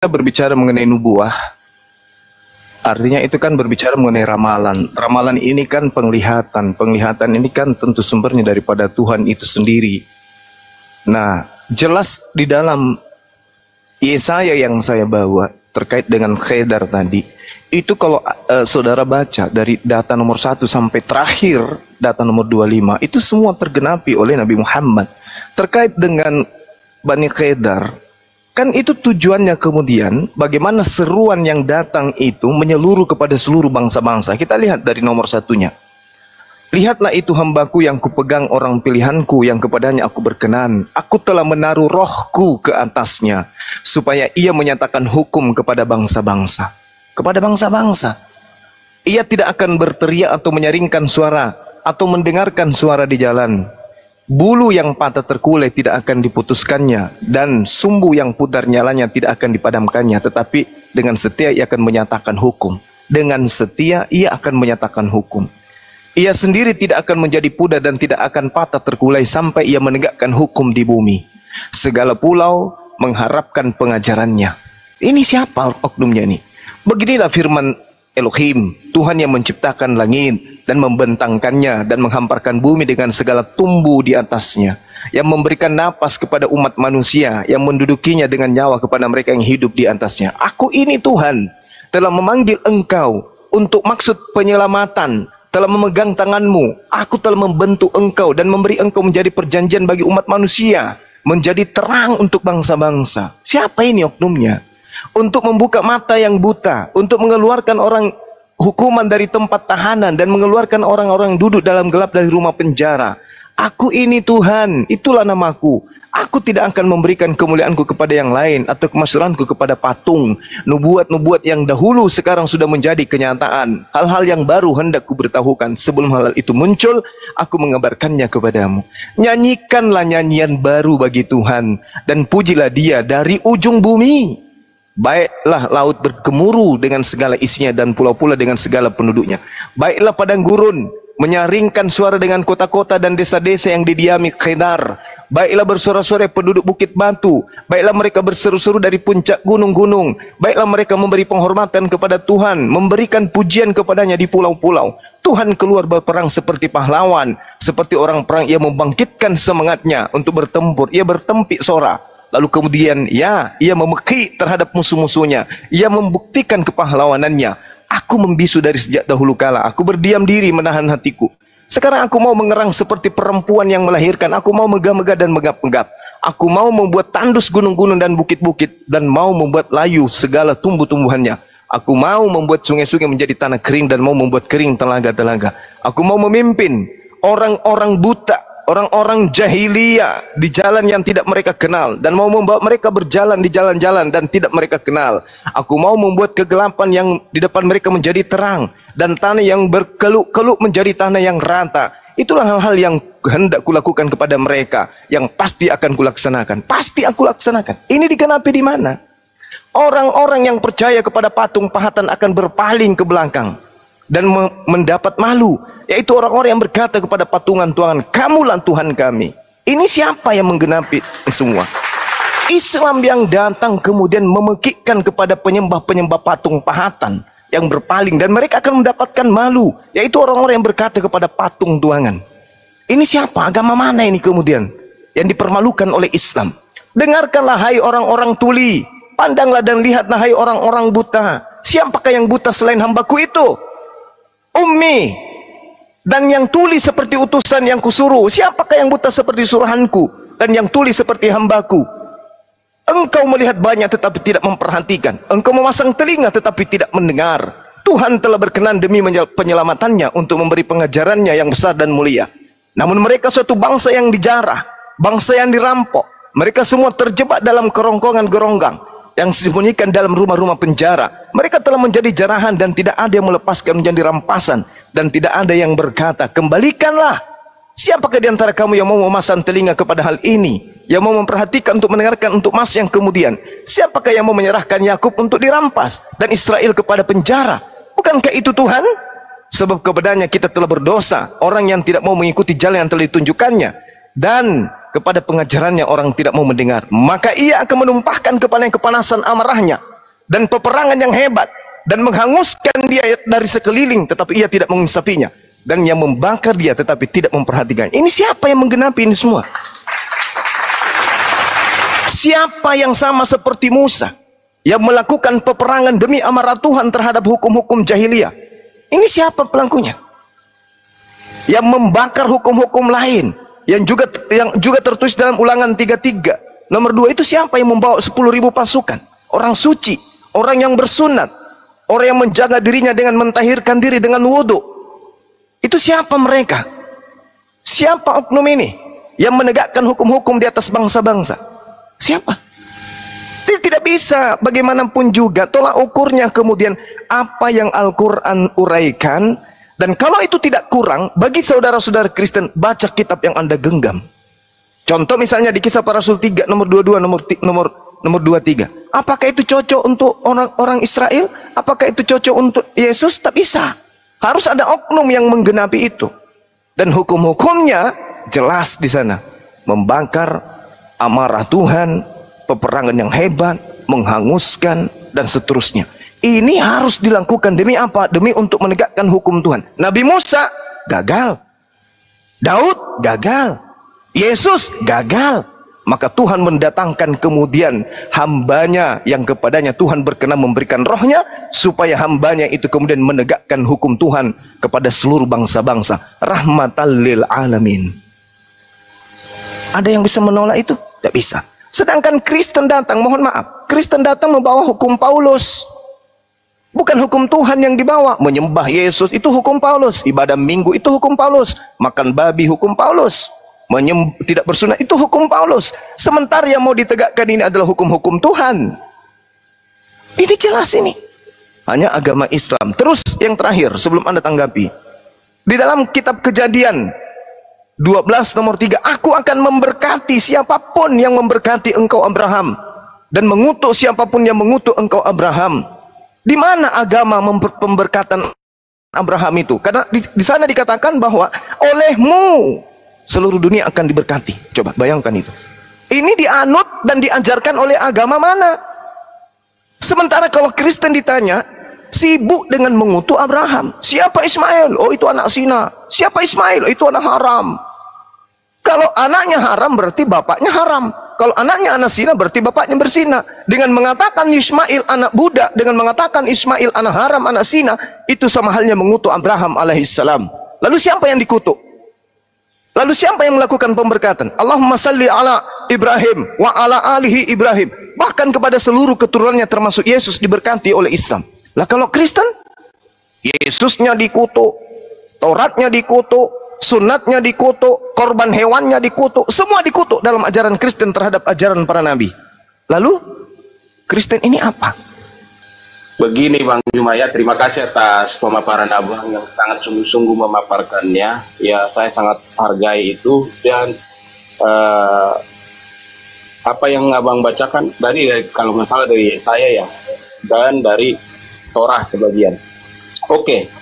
Kita berbicara mengenai nubuah, artinya itu kan berbicara mengenai ramalan. Ramalan ini kan penglihatan. Penglihatan ini kan tentu sumbernya daripada Tuhan itu sendiri. Nah, jelas di dalam Yesaya yang saya bawa terkait dengan Khedar tadi, itu kalau saudara baca dari data nomor 1 sampai terakhir data nomor 25, itu semua tergenapi oleh Nabi Muhammad. Terkait dengan Bani Khedar, kan itu tujuannya kemudian bagaimana seruan yang datang itu menyeluruh kepada seluruh bangsa-bangsa. Kita lihat dari nomor 1-nya. Lihatlah itu hambaku yang kupegang, orang pilihanku yang kepadanya aku berkenan. Aku telah menaruh rohku ke atasnya, supaya ia menyatakan hukum kepada bangsa-bangsa. Kepada bangsa-bangsa. Ia tidak akan berteriak atau menyaringkan suara, atau mendengarkan suara di jalan. Bulu yang patah terkulai tidak akan diputuskannya, dan sumbu yang pudar nyalanya tidak akan dipadamkannya. Tetapi dengan setia ia akan menyatakan hukum. Dengan setia ia akan menyatakan hukum. Ia sendiri tidak akan menjadi pudar dan tidak akan patah terkulai sampai ia menegakkan hukum di bumi. Segala pulau mengharapkan pengajarannya. Ini siapa oknumnya ini? Beginilah firman Elohim, Tuhan yang menciptakan langit dan membentangkannya dan menghamparkan bumi dengan segala tumbuh di atasnya, yang memberikan napas kepada umat manusia, yang mendudukinya dengan nyawa kepada mereka yang hidup di atasnya. Aku ini Tuhan telah memanggil engkau untuk maksud penyelamatan, telah memegang tanganmu. Aku telah membentuk engkau dan memberi engkau menjadi perjanjian bagi umat manusia, menjadi terang untuk bangsa-bangsa. Siapa ini oknumnya? Untuk membuka mata yang buta, untuk mengeluarkan orang hukuman dari tempat tahanan, dan mengeluarkan orang-orang duduk dalam gelap dari rumah penjara. Aku ini Tuhan, itulah namaku. Aku tidak akan memberikan kemuliaanku kepada yang lain, atau kemasyhuranku kepada patung. Nubuat-nubuat yang dahulu sekarang sudah menjadi kenyataan. Hal-hal yang baru hendak kuberitahukan. Sebelum hal itu muncul, aku mengabarkannya kepadamu. Nyanyikanlah nyanyian baru bagi Tuhan, dan pujilah Dia dari ujung bumi. Baiklah laut bergemuruh dengan segala isinya, dan pulau-pulau dengan segala penduduknya. Baiklah padang gurun menyaringkan suara dengan kota-kota dan desa-desa yang didiami Khedar. Baiklah bersorak-sorai penduduk bukit batu. Baiklah mereka berseru-seru dari puncak gunung-gunung. Baiklah mereka memberi penghormatan kepada Tuhan, memberikan pujian kepadanya di pulau-pulau. Tuhan keluar berperang seperti pahlawan, seperti orang perang. Ia membangkitkan semangatnya untuk bertempur. Ia bertempik sora. Lalu kemudian ia memekik terhadap musuh-musuhnya. Ia membuktikan kepahlawanannya. Aku membisu dari sejak dahulu kala. Aku berdiam diri menahan hatiku. Sekarang aku mau mengerang seperti perempuan yang melahirkan. Aku mau megah-megah dan megap-megap. Aku mau membuat tandus gunung-gunung dan bukit-bukit, dan mau membuat layu segala tumbuh-tumbuhannya. Aku mau membuat sungai-sungai menjadi tanah kering, dan mau membuat kering telaga-telaga. Aku mau memimpin orang-orang buta, orang-orang jahiliyah di jalan yang tidak mereka kenal, dan mau membawa mereka berjalan di jalan-jalan dan tidak mereka kenal. Aku mau membuat kegelapan yang di depan mereka menjadi terang, dan tanah yang berkeluk-keluk menjadi tanah yang rata. Itulah hal-hal yang hendak kulakukan kepada mereka, yang pasti akan kulaksanakan. Pasti aku laksanakan. Ini digenapi di mana? Orang-orang yang percaya kepada patung pahatan akan berpaling ke belakang dan mendapat malu, yaitu orang-orang yang berkata kepada patungan Tuhan, kamulah Tuhan kami. Ini siapa yang menggenapi semua? Islam yang datang kemudian memekikkan kepada penyembah-penyembah patung pahatan yang berpaling, dan mereka akan mendapatkan malu, yaitu orang-orang yang berkata kepada patung tuangan. Ini siapa? Agama mana ini kemudian yang dipermalukan oleh Islam? Dengarkanlah hai orang-orang tuli, pandanglah dan lihatlah hai orang-orang buta. Siapakah yang buta selain hambaku itu? Ummi. Dan yang tuli seperti utusan yang kusuruh. Siapakah yang buta seperti suruhanku, dan yang tuli seperti hambaku? Engkau melihat banyak tetapi tidak memperhatikan. Engkau memasang telinga tetapi tidak mendengar. Tuhan telah berkenan demi penyelamatannya untuk memberi pengajarannya yang besar dan mulia. Namun mereka suatu bangsa yang dijarah, bangsa yang dirampok. Mereka semua terjebak dalam kerongkongan geronggang yang disembunyikan dalam rumah-rumah penjara. Mereka telah menjadi jarahan, dan tidak ada yang melepaskan menjadi rampasan, dan tidak ada yang berkata, kembalikanlah. Siapakah di antara kamu yang mau memasang telinga kepada hal ini, yang mau memperhatikan untuk mendengarkan untuk masa yang kemudian? Siapakah yang mau menyerahkan Yakub untuk dirampas dan Israel kepada penjara? Bukankah itu Tuhan? Sebab kepadanya kita telah berdosa, orang yang tidak mau mengikuti jalan yang telah ditunjukkannya, dan kepada pengajarannya orang tidak mau mendengar. Maka ia akan menumpahkan kepadanya kepanasan amarahnya, dan peperangan yang hebat, dan menghanguskan dia dari sekeliling, tetapi ia tidak mengisapinya, dan yang membakar dia tetapi tidak memperhatikan. Ini siapa yang menggenapi ini semua? Siapa yang sama seperti Musa, yang melakukan peperangan demi amarah Tuhan terhadap hukum-hukum jahiliyah? Ini siapa pelakunya? Yang membakar hukum-hukum lain, yang juga tertulis dalam Ulangan 33 nomor 2 itu siapa yang membawa 10.000 pasukan? Orang suci, orang yang bersunat, orang yang menjaga dirinya dengan mentahirkan diri dengan wudhu. Itu siapa mereka? Siapa oknum ini yang menegakkan hukum-hukum di atas bangsa-bangsa? Siapa? Tidak bisa. Bagaimanapun juga tolak ukurnya kemudian apa yang Al-Quran uraikan. Dan kalau itu tidak kurang, bagi saudara-saudara Kristen, baca kitab yang Anda genggam. Contoh misalnya di Kisah Para Rasul 3 nomor 22 nomor 23. Apakah itu cocok untuk orang Israel? Apakah itu cocok untuk Yesus? Tak bisa. Harus ada oknum yang menggenapi itu. Dan hukum-hukumnya jelas di sana. Membakar amarah Tuhan, peperangan yang hebat, menghanguskan, dan seterusnya. Ini harus dilakukan demi apa? Demi untuk menegakkan hukum Tuhan. Nabi Musa gagal, Daud gagal, Yesus gagal. Maka Tuhan mendatangkan kemudian hambanya yang kepadanya Tuhan berkenan memberikan rohnya, supaya hambanya itu kemudian menegakkan hukum Tuhan kepada seluruh bangsa-bangsa. Rahmatan lil alamin. Ada yang bisa menolak itu? Tidak bisa. Sedangkan Kristen datang, mohon maaf, Kristen datang membawa hukum Paulus. Bukan hukum Tuhan yang dibawa. Menyembah Yesus itu hukum Paulus, ibadah minggu itu hukum Paulus, makan babi hukum Paulus, tidak bersunat itu hukum Paulus. Sementara yang mau ditegakkan ini adalah hukum-hukum Tuhan. Ini jelas ini. Hanya agama Islam. Terus yang terakhir sebelum Anda tanggapi. Di dalam kitab Kejadian 12 nomor 3, aku akan memberkati siapapun yang memberkati engkau Abraham, dan mengutuk siapapun yang mengutuk engkau Abraham. Di mana agama pemberkatan Abraham itu? Karena di sana dikatakan bahwa olehmu seluruh dunia akan diberkati. Coba bayangkan itu. Ini dianut dan diajarkan oleh agama mana? Sementara kalau Kristen ditanya, sibuk dengan mengutuk Abraham. Siapa Ismail? Oh, itu anak zina. Siapa Ismail? Itu anak haram. Kalau anaknya haram berarti bapaknya haram. Kalau anaknya anak zina berarti bapaknya berzina. Dengan mengatakan Ismail anak budak, dengan mengatakan Ismail anak haram, anak zina, itu sama halnya mengutuk Abraham alaihissalam. Lalu siapa yang dikutuk? Lalu siapa yang melakukan pemberkatan? Allahumma salli ala Ibrahim wa ala alihi Ibrahim. Bahkan kepada seluruh keturunannya termasuk Yesus diberkati oleh Islam. Lah kalau Kristen, Yesusnya dikutuk, Tauratnya dikutuk, sunatnya dikutuk, korban hewannya dikutuk, semua dikutuk dalam ajaran Kristen terhadap ajaran para nabi. Lalu Kristen ini apa? Begini Bang Jumaya, terima kasih atas pemaparan Abang yang sangat sungguh-sungguh memaparkannya. Ya, saya sangat hargai itu. Dan apa yang Abang bacakan dari kalau nggak salah dari saya ya, dan dari Torah sebagian. Oke,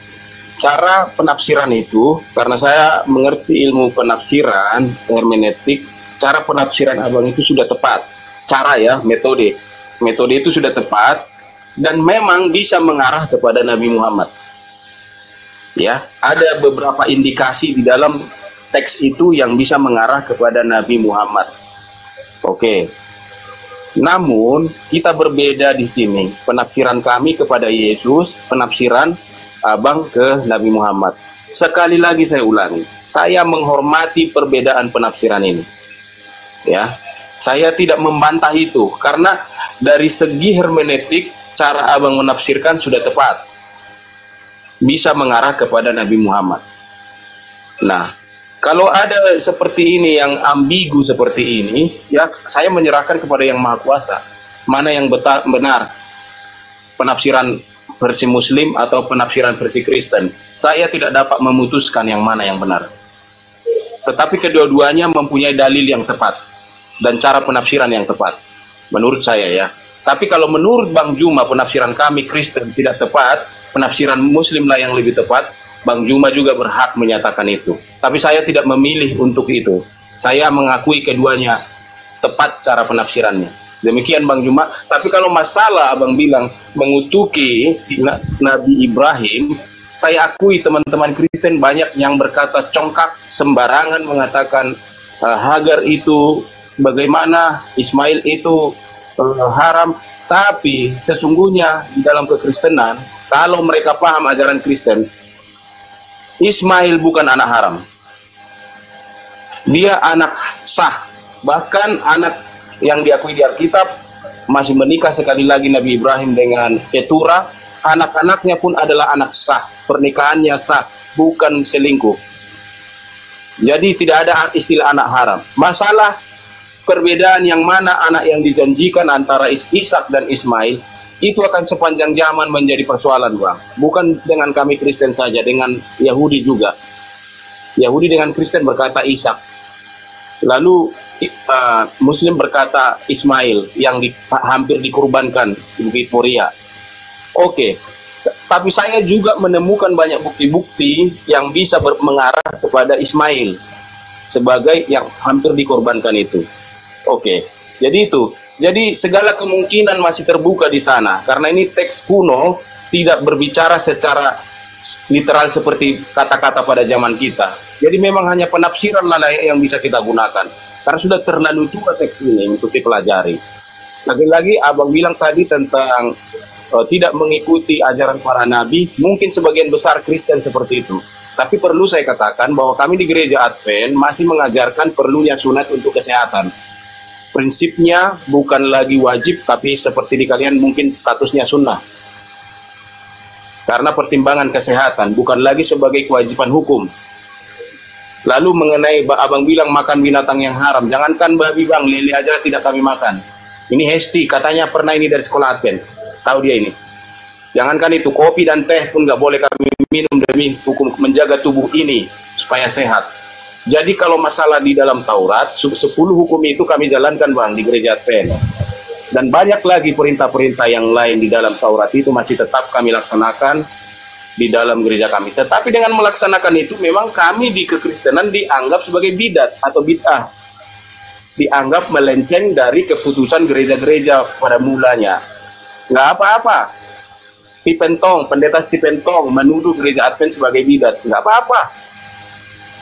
cara penafsiran itu, karena saya mengerti ilmu penafsiran, hermeneutik, cara penafsiran Abang itu sudah tepat. Cara ya, metode itu sudah tepat. Dan memang bisa mengarah kepada Nabi Muhammad. Ya, ada beberapa indikasi di dalam teks itu yang bisa mengarah kepada Nabi Muhammad. Oke. Namun kita berbeda di sini. Penafsiran kami kepada Yesus, penafsiran Abang ke Nabi Muhammad. Sekali lagi saya ulangi, saya menghormati perbedaan penafsiran ini. Ya, saya tidak membantah itu karena dari segi hermeneutik cara Abang menafsirkan sudah tepat, bisa mengarah kepada Nabi Muhammad. Nah, kalau ada seperti ini yang ambigu seperti ini, ya saya menyerahkan kepada Yang Maha Kuasa. Mana yang benar, penafsiran versi Muslim atau penafsiran versi Kristen? Saya tidak dapat memutuskan yang mana yang benar. Tetapi kedua-duanya mempunyai dalil yang tepat dan cara penafsiran yang tepat, menurut saya ya. Tapi kalau menurut Bang Juma penafsiran kami Kristen tidak tepat, penafsiran Muslim lah yang lebih tepat, Bang Juma juga berhak menyatakan itu. Tapi saya tidak memilih untuk itu. Saya mengakui keduanya tepat cara penafsirannya. Demikian Bang Juma. Tapi kalau masalah abang bilang mengutuki Nabi Ibrahim, saya akui teman-teman Kristen banyak yang berkata congkak sembarangan mengatakan Hagar itu bagaimana, Ismail itu haram. Tapi sesungguhnya di dalam kekristenan, kalau mereka paham ajaran Kristen, Ismail bukan anak haram. Dia anak sah. Bahkan anak yang diakui di Alkitab masih menikah sekali lagi Nabi Ibrahim dengan Keturah. Anak-anaknya pun adalah anak sah. Pernikahannya sah, bukan selingkuh. Jadi tidak ada istilah anak haram. Masalah perbedaan yang mana anak yang dijanjikan antara Ishak dan Ismail, itu akan sepanjang zaman menjadi persoalan, Bang. Bukan dengan kami Kristen saja, dengan Yahudi juga. Yahudi dengan Kristen berkata Ishak. Lalu Muslim berkata Ismail yang hampir dikurbankan di Bukit Moria. Oke. Tapi saya juga menemukan banyak bukti-bukti yang bisa mengarah kepada Ismail sebagai yang hampir dikorbankan itu. Oke. Jadi itu. Jadi segala kemungkinan masih terbuka di sana. Karena ini teks kuno, tidak berbicara secara literal seperti kata-kata pada zaman kita. Jadi memang hanya penafsiran layak yang bisa kita gunakan. Karena sudah terlalu tua teks ini untuk dipelajari. Sekali lagi abang bilang tadi tentang tidak mengikuti ajaran para nabi, mungkin sebagian besar Kristen seperti itu. Tapi perlu saya katakan bahwa kami di gereja Advent masih mengajarkan perlunya sunat untuk kesehatan. Prinsipnya bukan lagi wajib, tapi seperti di kalian mungkin statusnya sunnah. Karena pertimbangan kesehatan, bukan lagi sebagai kewajiban hukum. Lalu mengenai abang bilang makan binatang yang haram, jangankan babi bang, lele aja tidak kami makan. Ini Hesti, katanya pernah ini dari sekolah Advent. Tahu dia ini. Jangankan itu, kopi dan teh pun nggak boleh kami minum demi hukum menjaga tubuh ini supaya sehat. Jadi kalau masalah di dalam Taurat, 10 hukum itu kami jalankan bang di gereja Advent. Dan banyak lagi perintah-perintah yang lain di dalam Taurat itu masih tetap kami laksanakan di dalam gereja kami. Tetapi dengan melaksanakan itu memang kami di kekristenan dianggap sebagai bidat atau bid'ah. Dianggap melenceng dari keputusan gereja-gereja pada mulanya. Nggak apa-apa. Stephen pendeta Stephen menuduh gereja Advent sebagai bidat. Nggak apa-apa.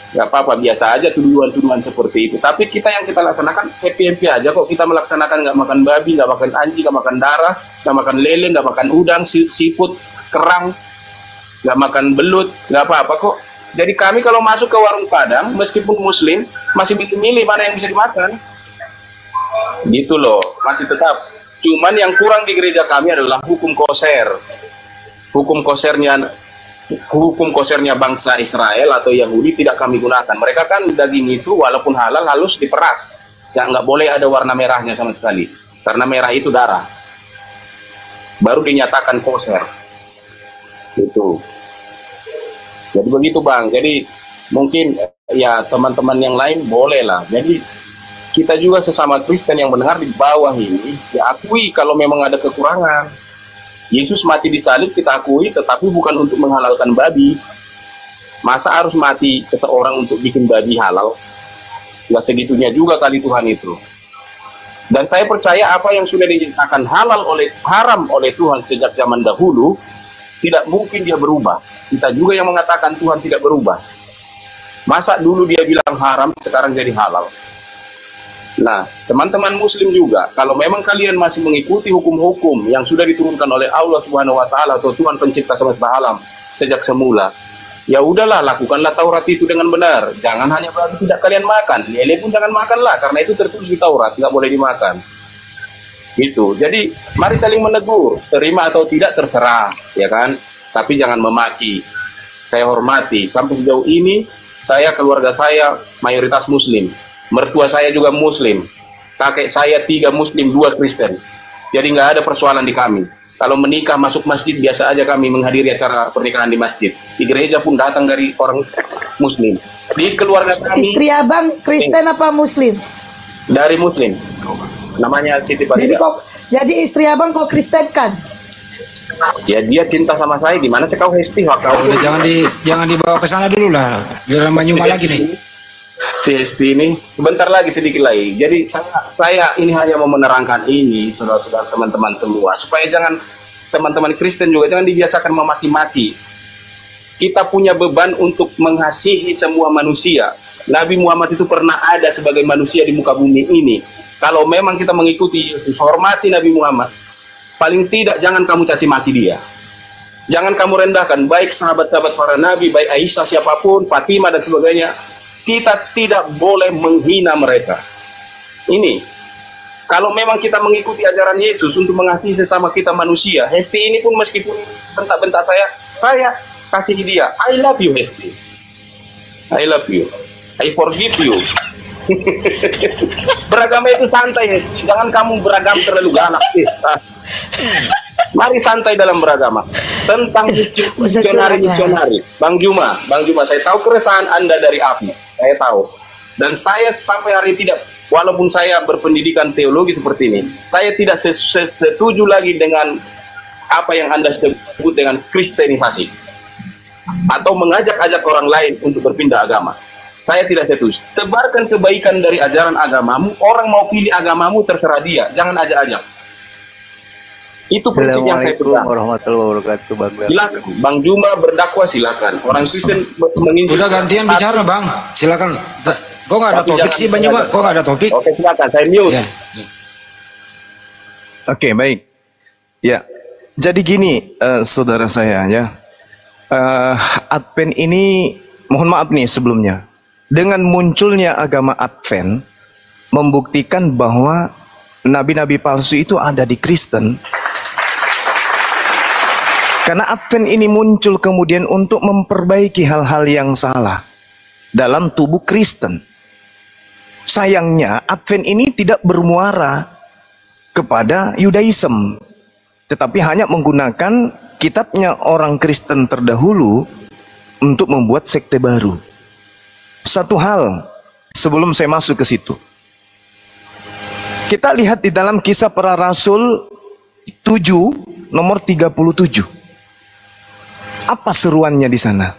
Nggak apa-apa, biasa aja tuduhan-tuduhan seperti itu. Tapi kita yang kita laksanakan happy-happy aja kok. Kita melaksanakan nggak makan babi, nggak makan anjing, nggak makan darah, nggak makan lele, nggak makan udang, seafood, kerang, nggak makan belut, nggak apa-apa kok. Jadi kami kalau masuk ke warung Padang, meskipun Muslim, masih milih mana yang bisa dimakan. Gitu loh, masih tetap. Cuman yang kurang di gereja kami adalah hukum koser. Hukum kosernya bangsa Israel atau Yahudi tidak kami gunakan. Mereka kan daging itu walaupun halal halus diperas. Nggak boleh ada warna merahnya sama sekali. Karena merah itu darah. Baru dinyatakan koser. Itu. Jadi begitu bang. Jadi mungkin ya teman-teman yang lain boleh lah. Jadi kita juga sesama Kristen yang mendengar di bawah ini, ya akui kalau memang ada kekurangan. Yesus mati di salib kita akui, tetapi bukan untuk menghalalkan babi. Masa harus mati seseorang untuk bikin babi halal? Nggak segitunya juga kali Tuhan itu. Dan saya percaya apa yang sudah dinyatakan haram oleh Tuhan sejak zaman dahulu, tidak mungkin dia berubah. Kita juga yang mengatakan Tuhan tidak berubah. Masa dulu dia bilang haram, sekarang jadi halal? Nah, teman-teman Muslim juga, kalau memang kalian masih mengikuti hukum-hukum yang sudah diturunkan oleh Allah Subhanahu wa Ta'ala atau Tuhan Pencipta semesta alam sejak semula, ya udahlah, lakukanlah Taurat itu dengan benar. Jangan hanya berarti tidak kalian makan, lele pun jangan makanlah, karena itu tertulis di Taurat, nggak boleh dimakan. Gitu. Jadi, mari saling menegur, terima atau tidak terserah, ya kan? Tapi jangan memaki. Saya hormati. Sampai sejauh ini, keluarga saya mayoritas Muslim. Mertua saya juga Muslim. Kakek saya 3 Muslim, 2 Kristen. Jadi nggak ada persoalan di kami. Kalau menikah masuk masjid, biasa aja kami menghadiri acara pernikahan di masjid. Di gereja pun datang dari orang Muslim. Di keluarga kami. Istri abang Kristen apa Muslim? Dari Muslim. Namanya Siti Farida. Jadi istri abang kok Kristen kan? Ya dia cinta sama saya. Di mana sih kau Hesti? Udah jangan dibawa ke sana dulu lah. Di dalam Banyuma lagi nih. si Hesti ini sebentar lagi, sedikit lagi. Jadi saya ini hanya mau menerangkan ini, saudara-saudara, teman-teman semua, supaya jangan teman-teman Kristen juga jangan dibiasakan memaki-maki. Kita punya beban untuk mengasihi semua manusia. Nabi Muhammad itu pernah ada sebagai manusia di muka bumi ini. Kalau memang kita mengikuti Yesus, hormati Nabi Muhammad, paling tidak jangan kamu caci maki dia. Jangan kamu rendahkan, baik sahabat-sahabat para nabi, baik Aisyah, siapapun, Fatimah dan sebagainya. Kita tidak boleh menghina mereka. Ini, kalau memang kita mengikuti ajaran Yesus untuk mengasihi sesama kita manusia, Hesti ini pun meskipun bentak-bentak saya kasih dia, I love you Hesti, I love you, I forgive you. Beragama itu santai, jangan kamu beragam terlalu galak. Mari santai dalam beragama. Tentang misionari, Bang Juma, saya tahu keresahan Anda dari api, saya tahu. Dan saya sampai hari ini tidak, walaupun saya berpendidikan teologi seperti ini, saya tidak setuju lagi dengan apa yang Anda sebut dengan kristenisasi atau mengajak-ajak orang lain untuk berpindah agama. Saya tidak setuju. Tebarkan kebaikan dari ajaran agamamu. Orang mau pilih agamamu terserah dia, jangan ajak-ajak. Itu prinsip yang saya pegang. Warahmatullahi wabarakatuh, Bang. Silakan, Bang Juma berdakwah, silakan. Orang Kristen menginjil. Udah gantian bicara, Bang. Silakan. Kok nggak ada topik sih, Bang Juma? Kok nggak ada topik? Oke, silakan. Saya mute. Ya. Oke, baik. Ya, jadi gini, saudara saya ya. Advent ini, mohon maaf nih sebelumnya. Dengan munculnya agama Advent, membuktikan bahwa nabi-nabi palsu itu ada di Kristen. Karena Advent ini muncul kemudian untuk memperbaiki hal-hal yang salah dalam tubuh Kristen. Sayangnya Advent ini tidak bermuara kepada Yudaism, tetapi hanya menggunakan kitabnya orang Kristen terdahulu untuk membuat sekte baru. Satu hal sebelum saya masuk ke situ, kita lihat di dalam Kisah Para Rasul 7 nomor 37. Apa seruannya di sana?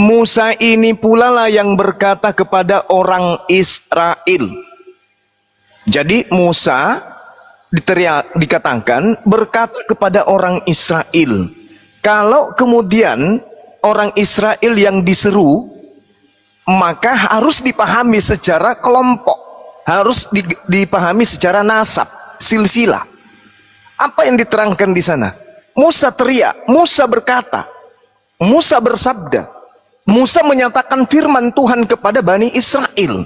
Musa ini pula lah yang berkata kepada orang Israel. Jadi Musa dikatakan berkata kepada orang Israel. Kalau kemudian orang Israel yang diseru, maka harus dipahami secara kelompok, harus dipahami secara nasab, silsilah. Apa yang diterangkan di sana? Musa teriak, Musa berkata, Musa bersabda, Musa menyatakan firman Tuhan kepada Bani Israel.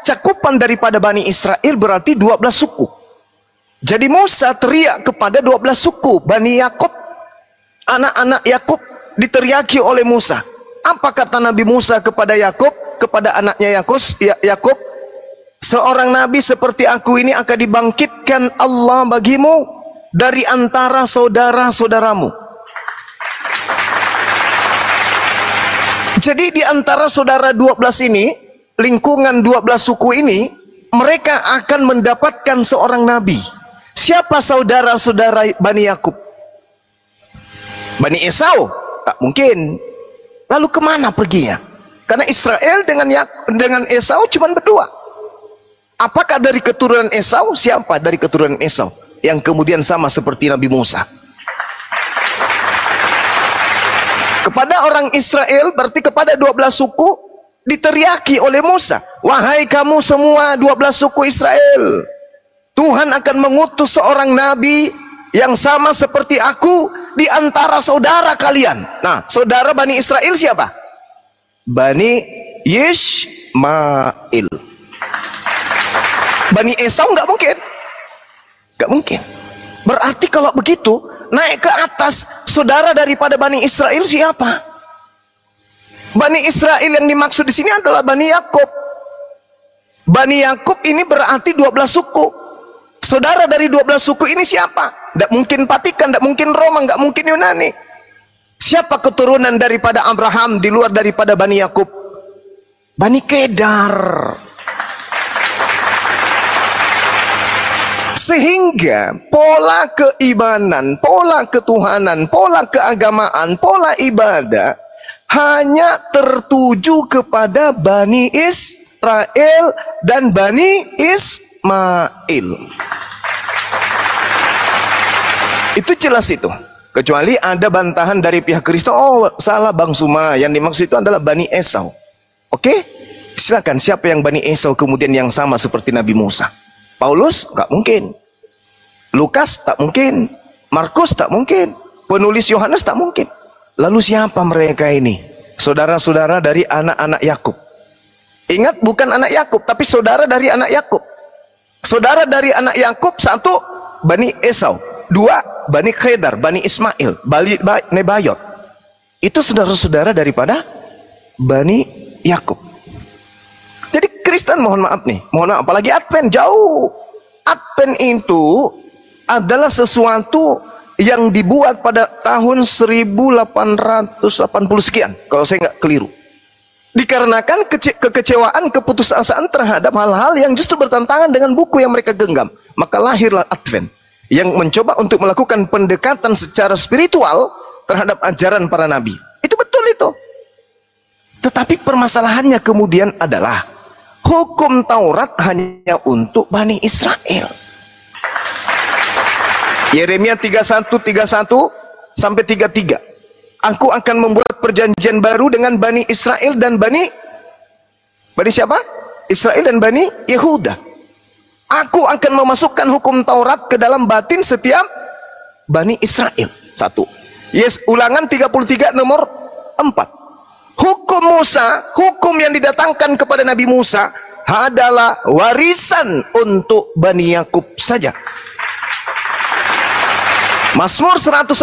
Cakupan daripada Bani Israel berarti 12 suku. Jadi Musa teriak kepada 12 suku, Bani Yakub, anak-anak Yakub diteriaki oleh Musa. Apa kata Nabi Musa kepada Yakub, kepada anaknya Yakub? Seorang nabi seperti aku ini akan dibangkitkan Allah bagimu dari antara saudara-saudaramu. Jadi di antara saudara 12 ini, lingkungan 12 suku ini, mereka akan mendapatkan seorang nabi. Siapa saudara-saudara Bani Yakub? Bani Esau? Tak mungkin. Lalu kemana perginya? Karena Israel dengan Esau cuma berdua. Apakah dari keturunan Esau? Siapa dari keturunan Esau yang kemudian sama seperti Nabi Musa? Kepada orang Israel, berarti kepada 12 suku, diteriaki oleh Musa, wahai kamu semua 12 suku Israel, Tuhan akan mengutus seorang nabi yang sama seperti aku di antara saudara kalian. Nah, saudara Bani Israel siapa? Bani Yishmael. Bani Esau nggak mungkin. Nggak mungkin. Berarti kalau begitu, naik ke atas, saudara daripada Bani Israel siapa? Bani Israel yang dimaksud di sini adalah Bani Yakub. Bani Yakub ini berarti 12 suku. Saudara dari 12 suku ini siapa? Tidak mungkin Vatikan, tidak mungkin Roma, nggak mungkin Yunani. Siapa keturunan daripada Abraham di luar daripada Bani Yakub? Bani Kedar. Sehingga pola keimanan, pola ketuhanan, pola keagamaan, pola ibadah hanya tertuju kepada Bani Israel dan Bani Ismail. Itu jelas itu. Kecuali ada bantahan dari pihak Kristen, oh salah Bang Suma, yang dimaksud itu adalah Bani Esau. Oke? Silakan, siapa yang Bani Esau kemudian yang sama seperti Nabi Musa? Paulus? Gak mungkin. Lukas? Tak mungkin. Markus? Tak mungkin. Penulis Yohanes? Tak mungkin. Lalu siapa mereka ini? Saudara-saudara dari anak-anak Yakub. Ingat, bukan anak Yakub, tapi saudara dari anak Yakub. Saudara dari anak Yakub, satu Bani Esau, dua Bani Khedar, Bani Ismail, Bani Nebayot. Itu saudara-saudara daripada Bani Yakub. Jadi Kristen, mohon maaf nih, mohon maaf, apalagi Advent jauh. Advent itu adalah sesuatu yang dibuat pada tahun 1880 sekian, kalau saya nggak keliru. Dikarenakan kekecewaan, keputusasaan terhadap hal-hal yang justru bertentangan dengan buku yang mereka genggam. Maka lahirlah Advent, yang mencoba untuk melakukan pendekatan secara spiritual terhadap ajaran para nabi. Itu betul itu. Tetapi permasalahannya kemudian adalah hukum Taurat hanya untuk Bani Israel. Yeremia 31:31 sampai 33. Aku akan membuat perjanjian baru dengan Bani Israel dan Bani siapa? Israel dan Bani Yehuda. Aku akan memasukkan hukum Taurat ke dalam batin setiap Bani Israel. Satu. Yes, Ulangan 33 nomor 4. Hukum Musa, hukum yang didatangkan kepada Nabi Musa adalah warisan untuk Bani Yakub saja. Mazmur 147,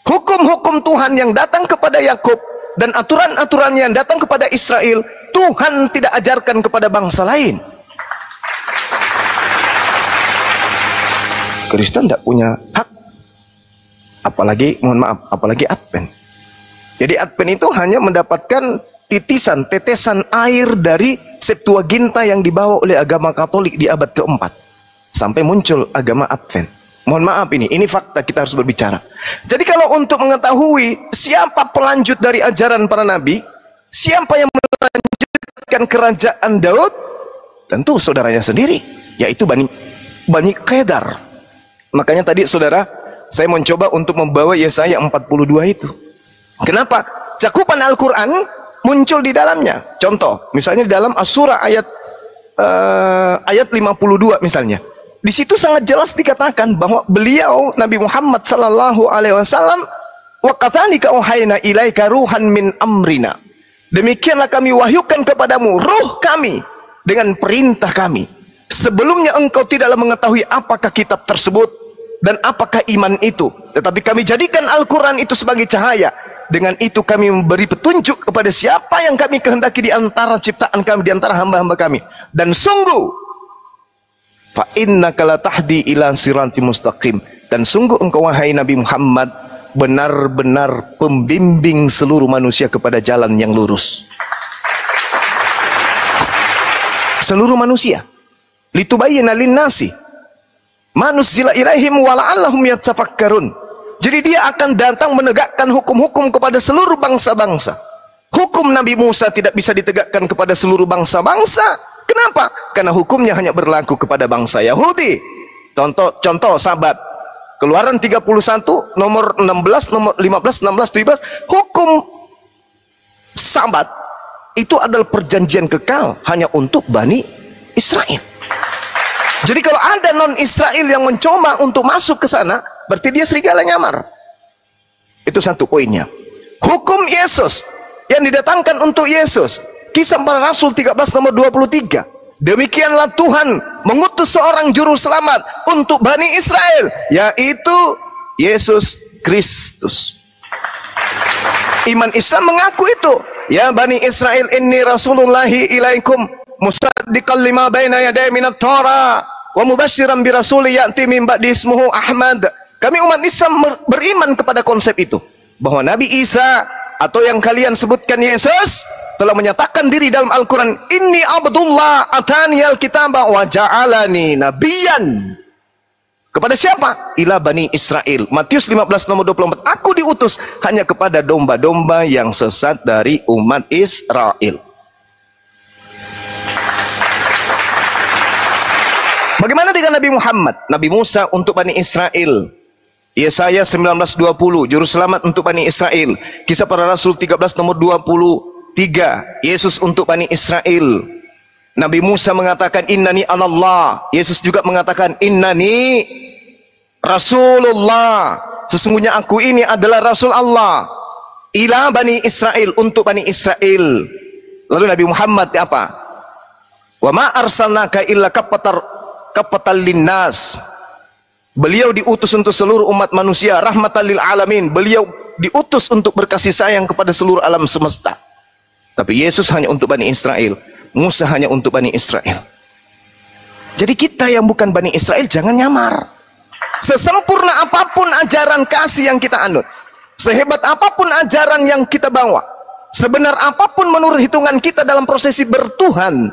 hukum-hukum Tuhan yang datang kepada Yakub dan aturan-aturan yang datang kepada Israel, Tuhan tidak ajarkan kepada bangsa lain. Kristen tidak punya hak, apalagi, mohon maaf, apalagi Advent. Jadi Advent itu hanya mendapatkan titisan, tetesan air dari Septuaginta yang dibawa oleh agama Katolik di abad keempat sampai muncul agama Advent. Mohon maaf, ini fakta, kita harus berbicara. Jadi kalau untuk mengetahui siapa pelanjut dari ajaran para nabi, siapa yang melanjutkan kerajaan Daud, tentu saudaranya sendiri, yaitu Bani Khedar. Makanya tadi saudara, saya mencoba untuk membawa Yesaya 42 itu. Kenapa? Cakupan Al-Quran muncul di dalamnya. Contoh, misalnya di dalam As-Surah ayat 52 misalnya. Di situ sangat jelas dikatakan bahwa beliau Nabi Muhammad sallallahu alaihi wasallam, wa qatalika auhayna ilaika ruhan min amrina. Demikianlah kami wahyukan kepadamu ruh kami dengan perintah kami. Sebelumnya engkau tidaklah mengetahui apakah kitab tersebut dan apakah iman itu, tetapi kami jadikan Al-Quran itu sebagai cahaya. Dengan itu kami memberi petunjuk kepada siapa yang kami kehendaki di antara ciptaan kami, di antara hamba-hamba kami. Dan sungguh fa innaka la tahdi ila siratal mustaqim, dan sungguh engkau wahai Nabi Muhammad benar-benar pembimbing seluruh manusia kepada jalan yang lurus. Seluruh manusia. Litubayyana lin-nasi ma nuzila ilaihim wa la'allahum yatafakkarun. Jadi dia akan datang menegakkan hukum-hukum kepada seluruh bangsa-bangsa. Hukum Nabi Musa tidak bisa ditegakkan kepada seluruh bangsa-bangsa. Kenapa? Karena hukumnya hanya berlaku kepada bangsa Yahudi. Contoh Sabat. Keluaran 31 nomor 16, nomor 15, 16, 17. Hukum Sabat itu adalah perjanjian kekal hanya untuk Bani Israel. Jadi kalau ada non-Israel yang mencoba untuk masuk ke sana, berarti dia serigala nyamar. Itu satu poinnya. Hukum Yesus yang didatangkan untuk Yesus. Kisah para Rasul 13 nomor 23. Demikianlah Tuhan mengutus seorang juru selamat untuk Bani Israel, yaitu Yesus Kristus. Iman Islam mengaku itu. Ya Bani Israel, inni rasulullahi ilaikum musaddiqan lima baina yaday minat Torah wa mubasyiran bi rasuli ya'ti min ba'di ismuhu Ahmad. Kami umat Islam beriman kepada konsep itu, bahwa Nabi Isa atau yang kalian sebutkan Yesus telah menyatakan diri dalam Al-Quran, inni abdullah atani al-kitaba wa ja'alani nabiyan. Kepada siapa? Ila Bani Israel. Matius 15 nomor 24. Aku diutus hanya kepada domba-domba yang sesat dari umat Israel. Bagaimana dengan Nabi Muhammad? Nabi Musa untuk Bani Israel. Yesaya 19:20, juru selamat untuk Bani Israel. Kisah Para Rasul 13 nomor 23, Yesus untuk Bani Israel. Nabi Musa mengatakan innani anallah. Yesus juga mengatakan innani Rasulullah. Sesungguhnya aku ini adalah Rasul Allah. Ila Bani Israel, untuk Bani Israel. Lalu Nabi Muhammad apa? Wa ma arsalnaka illa kafatal linnas. Beliau diutus untuk seluruh umat manusia, rahmatan lil alamin. Beliau diutus untuk berkasih sayang kepada seluruh alam semesta. Tapi Yesus hanya untuk Bani Israel, Musa hanya untuk Bani Israel. Jadi kita yang bukan Bani Israel jangan nyamar. Sesempurna apapun ajaran kasih yang kita anut, sehebat apapun ajaran yang kita bawa, sebenar apapun menurut hitungan kita dalam prosesi bertuhan,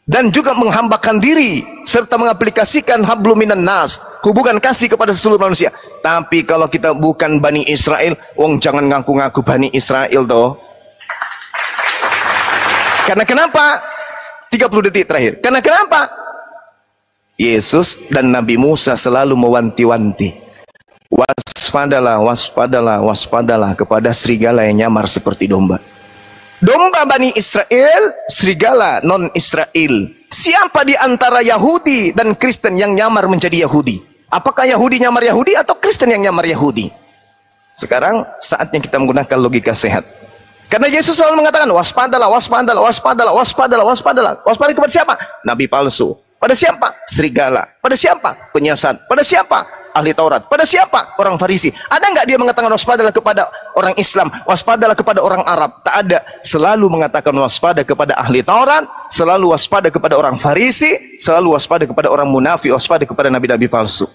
dan juga menghambakan diri serta mengaplikasikan hablum minan nas, hubungan kasih kepada seluruh manusia. Tapi kalau kita bukan Bani Israel, wong jangan ngaku-ngaku Bani Israel toh. Karena kenapa? 30 detik terakhir. Karena kenapa? Yesus dan Nabi Musa selalu mewanti-wanti. Waspadalah, waspadalah, waspadalah kepada serigala yang nyamar seperti domba. Domba Bani Israel, serigala non-Israel. Siapa di antara Yahudi dan Kristen yang nyamar menjadi Yahudi? Apakah Yahudi nyamar Yahudi atau Kristen yang nyamar Yahudi? Sekarang saatnya kita menggunakan logika sehat. Karena Yesus selalu mengatakan waspadalah, waspadalah, waspadalah, waspadalah, waspadalah. Waspada kepada siapa? Nabi palsu. Pada siapa? Serigala. Pada siapa? Penyiasat. Pada siapa? Ahli Taurat. Pada siapa? Orang Farisi. Ada nggak dia mengatakan waspadalah kepada orang Islam, waspadalah kepada orang Arab? Tak ada. Selalu mengatakan waspada kepada ahli Taurat, selalu waspada kepada orang Farisi, selalu waspada kepada orang munafik, waspada kepada nabi-nabi palsu.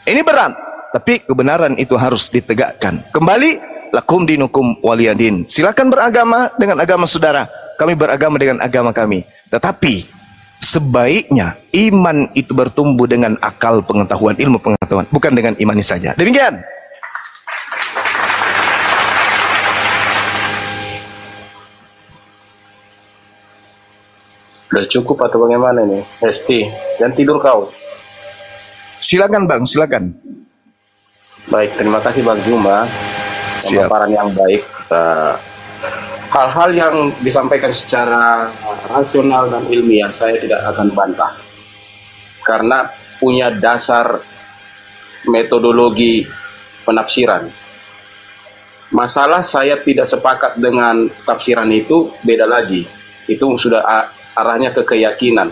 Ini berat, tapi kebenaran itu harus ditegakkan. Kembali, lakum dinukum waliyadin. Silakan beragama dengan agama saudara. Kami beragama dengan agama kami. Tetapi sebaiknya iman itu bertumbuh dengan akal pengetahuan, ilmu pengetahuan, bukan dengan imani saja. Demikian. Sudah cukup atau bagaimana nih? Hesti, jangan tidur kau. Silakan Bang, silakan. Baik, terima kasih Bang Juma. Pemaparan yang baik. Hal-hal yang disampaikan secara rasional dan ilmiah saya tidak akan bantah, karena punya dasar metodologi penafsiran. Masalah saya tidak sepakat dengan tafsiran itu beda lagi, itu sudah arahnya ke keyakinan.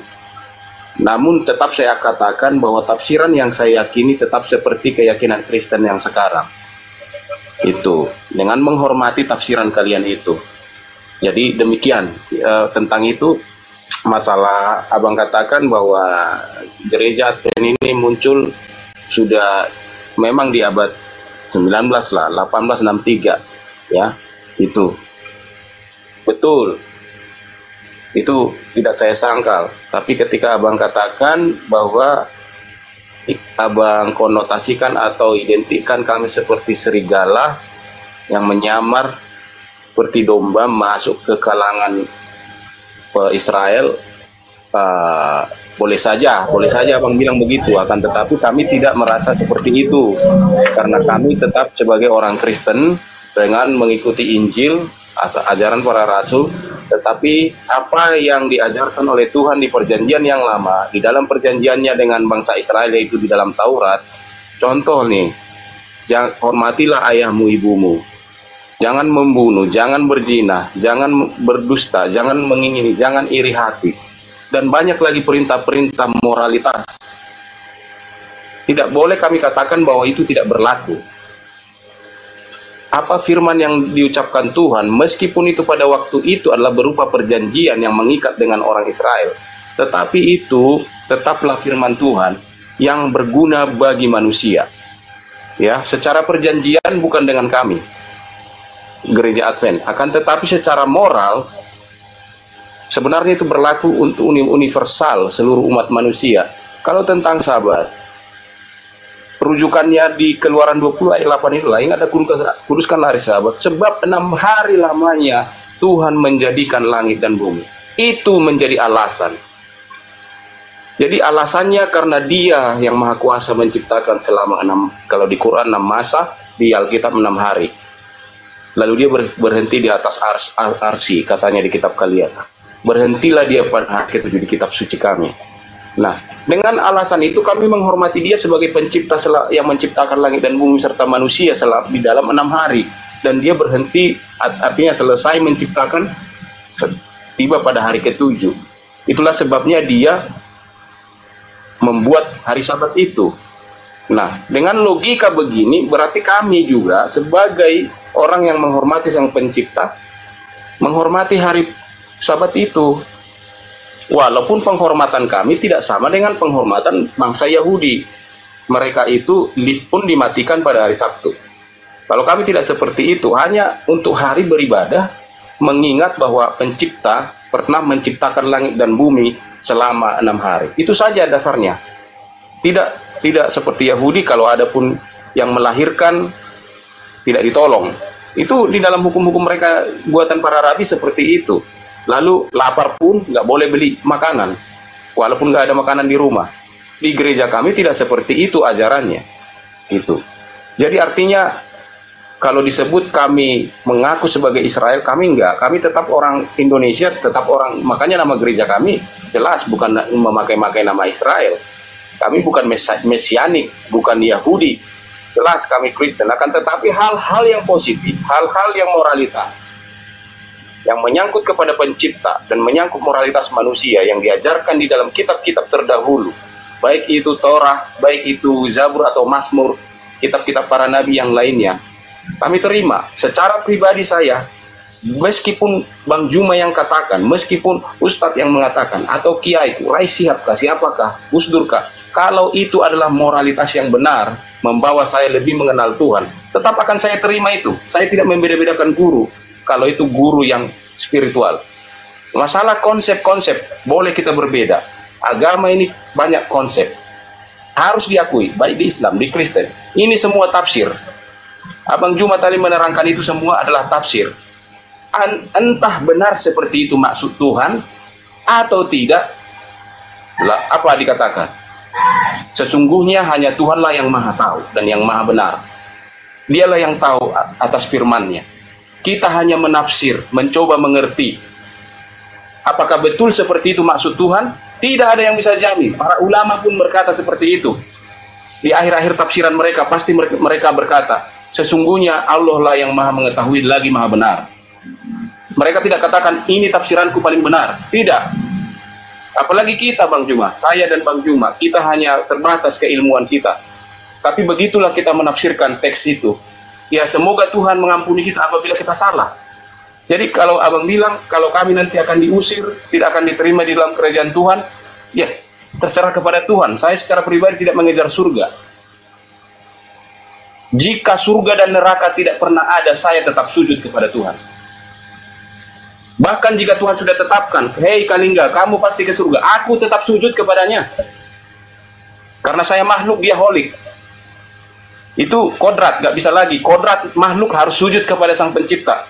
Namun tetap saya katakan bahwa tafsiran yang saya yakini tetap seperti keyakinan Kristen yang sekarang. Itu dengan menghormati tafsiran kalian itu. Jadi demikian tentang itu. Masalah abang katakan bahwa gereja Advent ini muncul sudah memang di abad 19 lah, 1863 ya, itu betul, itu tidak saya sangkal. Tapi ketika abang katakan bahwa abang konotasikan atau identikan kami seperti serigala yang menyamar seperti domba masuk ke kalangan Israel, boleh saja abang bilang begitu. Akan tetapi kami tidak merasa seperti itu, karena kami tetap sebagai orang Kristen dengan mengikuti Injil, ajaran para rasul. Tetapi apa yang diajarkan oleh Tuhan di perjanjian yang lama, di dalam perjanjiannya dengan bangsa Israel, yaitu di dalam Taurat, contoh nih, hormatilah ayahmu ibumu, jangan membunuh, jangan berzina, jangan berdusta, jangan mengingini, jangan iri hati, dan banyak lagi perintah-perintah moralitas. Tidak boleh kami katakan bahwa itu tidak berlaku. Apa firman yang diucapkan Tuhan, meskipun itu pada waktu itu adalah berupa perjanjian yang mengikat dengan orang Israel, tetapi itu tetaplah firman Tuhan yang berguna bagi manusia. Ya, secara perjanjian bukan dengan kami, Gereja Advent, akan tetapi secara moral sebenarnya itu berlaku untuk universal seluruh umat manusia. Kalau tentang Sabat, rujukannya di Keluaran 20 ayat 8 itulah, ingat ada kuduskanlah hari Sabat, sebab 6 hari lamanya Tuhan menjadikan langit dan bumi. Itu menjadi alasan. Jadi alasannya karena Dia yang Maha Kuasa menciptakan selama 6, kalau di Quran 6 masa, di Alkitab 6 hari. Lalu Dia berhenti di atas arsi, katanya di kitab kalian. Berhentilah Dia pada hari ke-7 di kitab suci kami. Nah, dengan alasan itu kami menghormati Dia sebagai pencipta yang menciptakan langit dan bumi serta manusia di dalam 6 hari. Dan Dia berhenti, artinya selesai menciptakan, tiba pada hari ke-7. Itulah sebabnya Dia membuat hari Sabat itu. Nah, dengan logika begini, berarti kami juga sebagai orang yang menghormati Sang Pencipta, menghormati hari Sabat itu. Walaupun penghormatan kami tidak sama dengan penghormatan bangsa Yahudi. Mereka itu lift pun dimatikan pada hari Sabtu. Kalau kami tidak seperti itu, hanya untuk hari beribadah, mengingat bahwa Pencipta pernah menciptakan langit dan bumi selama 6 hari. Itu saja dasarnya. Tidak seperti Yahudi, kalau ada pun yang melahirkan tidak ditolong. Itu di dalam hukum-hukum mereka buatan para rabi seperti itu. Lalu lapar pun nggak boleh beli makanan, walaupun nggak ada makanan di rumah. Di gereja kami tidak seperti itu ajarannya. Itu. Jadi artinya kalau disebut kami mengaku sebagai Israel, kami enggak. Kami tetap orang Indonesia, tetap orang. Makanya nama gereja kami jelas bukan memakai nama Israel. Kami bukan mesianik, bukan Yahudi. Jelas kami Kristen. Akan tetapi hal-hal yang positif, hal-hal yang moralitas, yang menyangkut kepada Pencipta dan menyangkut moralitas manusia yang diajarkan di dalam kitab-kitab terdahulu, baik itu Torah, baik itu Zabur atau Mazmur, kitab-kitab para nabi yang lainnya, kami terima. Secara pribadi saya, meskipun Bang Juma yang katakan, meskipun Ustadz yang mengatakan, atau Kiai, Rai Sihab, siapakah, Gusdurkah, kalau itu adalah moralitas yang benar, membawa saya lebih mengenal Tuhan, tetap akan saya terima itu. Saya tidak membeda-bedakan guru, kalau itu guru yang spiritual. Masalah konsep-konsep, boleh kita berbeda. Agama ini banyak konsep. Harus diakui, baik di Islam, di Kristen. Ini semua tafsir. Abang Juma tadi menerangkan itu semua adalah tafsir. Entah benar seperti itu maksud Tuhan, atau tidak, apa dikatakan? Sesungguhnya hanya Tuhanlah yang maha tahu, dan yang maha benar. Dialah yang tahu atas firman-Nya. Kita hanya menafsir, mencoba mengerti. Apakah betul seperti itu maksud Tuhan? Tidak ada yang bisa jamin. Para ulama pun berkata seperti itu. Di akhir-akhir tafsiran mereka, pasti mereka berkata, sesungguhnya Allah lah yang maha mengetahui lagi maha benar. Mereka tidak katakan, ini tafsiranku paling benar. Tidak. Apalagi kita, Bang Juma. Saya dan Bang Juma, kita hanya terbatas keilmuan kita. Tapi begitulah kita menafsirkan teks itu. Ya, semoga Tuhan mengampuni kita apabila kita salah. Jadi kalau abang bilang, kalau kami nanti akan diusir, tidak akan diterima di dalam kerajaan Tuhan, ya terserah kepada Tuhan. Saya secara pribadi tidak mengejar surga. Jika surga dan neraka tidak pernah ada, saya tetap sujud kepada Tuhan. Bahkan jika Tuhan sudah tetapkan, hei Kalingga, kamu pasti ke surga, aku tetap sujud kepadanya. Karena saya makhluk, dia holik. Itu kodrat, gak bisa lagi. Kodrat makhluk harus sujud kepada Sang Pencipta.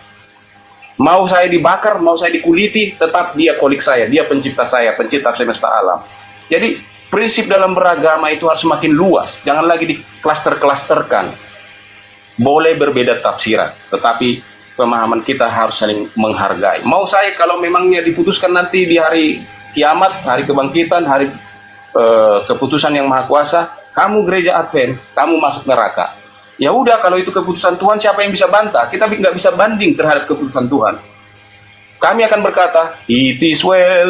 Mau saya dibakar, mau saya dikuliti, tetap dia kolik saya. Dia pencipta saya, pencipta semesta alam. Jadi prinsip dalam beragama itu harus semakin luas. Jangan lagi diklaster-klasterkan. Boleh berbeda tafsiran, tetapi pemahaman kita harus saling menghargai. Mau saya kalau memangnya diputuskan nanti di hari kiamat, hari kebangkitan, hari keputusan yang maha kuasa, kamu gereja Advent, kamu masuk neraka. Ya udah, kalau itu keputusan Tuhan, siapa yang bisa bantah? Kita nggak bisa banding terhadap keputusan Tuhan. Kami akan berkata, it is well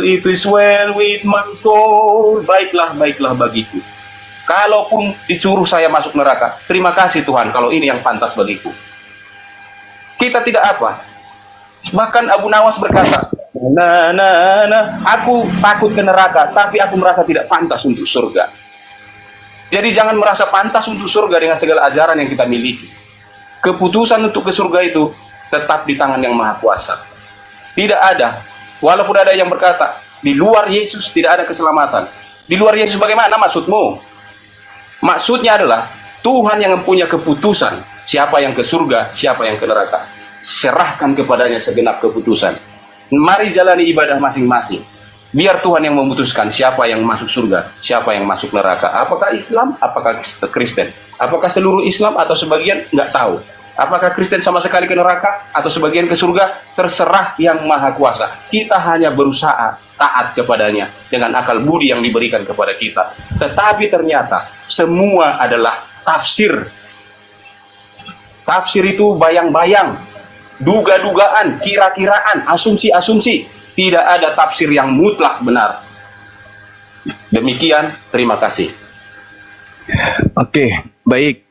with my soul. Baiklah, baiklah bagiku. Kalaupun disuruh saya masuk neraka, terima kasih Tuhan kalau ini yang pantas bagiku. Kita tidak apa. Bahkan Abu Nawas berkata, aku takut ke neraka, tapi aku merasa tidak pantas untuk surga. Jadi jangan merasa pantas untuk surga dengan segala ajaran yang kita miliki. Keputusan untuk ke surga itu tetap di tangan yang maha kuasa. Tidak ada, walaupun ada yang berkata, di luar Yesus tidak ada keselamatan. Di luar Yesus bagaimana maksudmu? Maksudnya adalah, Tuhan yang mempunyai keputusan siapa yang ke surga, siapa yang ke neraka. Serahkan kepadanya segenap keputusan. Mari jalani ibadah masing-masing. Biar Tuhan yang memutuskan siapa yang masuk surga, siapa yang masuk neraka. Apakah Islam, apakah Kristen? Apakah seluruh Islam atau sebagian? Nggak tahu. Apakah Kristen sama sekali ke neraka atau sebagian ke surga? Terserah Yang Maha Kuasa. Kita hanya berusaha taat kepadanya dengan akal budi yang diberikan kepada kita. Tetapi ternyata semua adalah tafsir. Tafsir itu bayang-bayang, duga-dugaan, kira-kiraan, asumsi-asumsi. Tidak ada tafsir yang mutlak benar. Demikian, terima kasih. Oke, baik.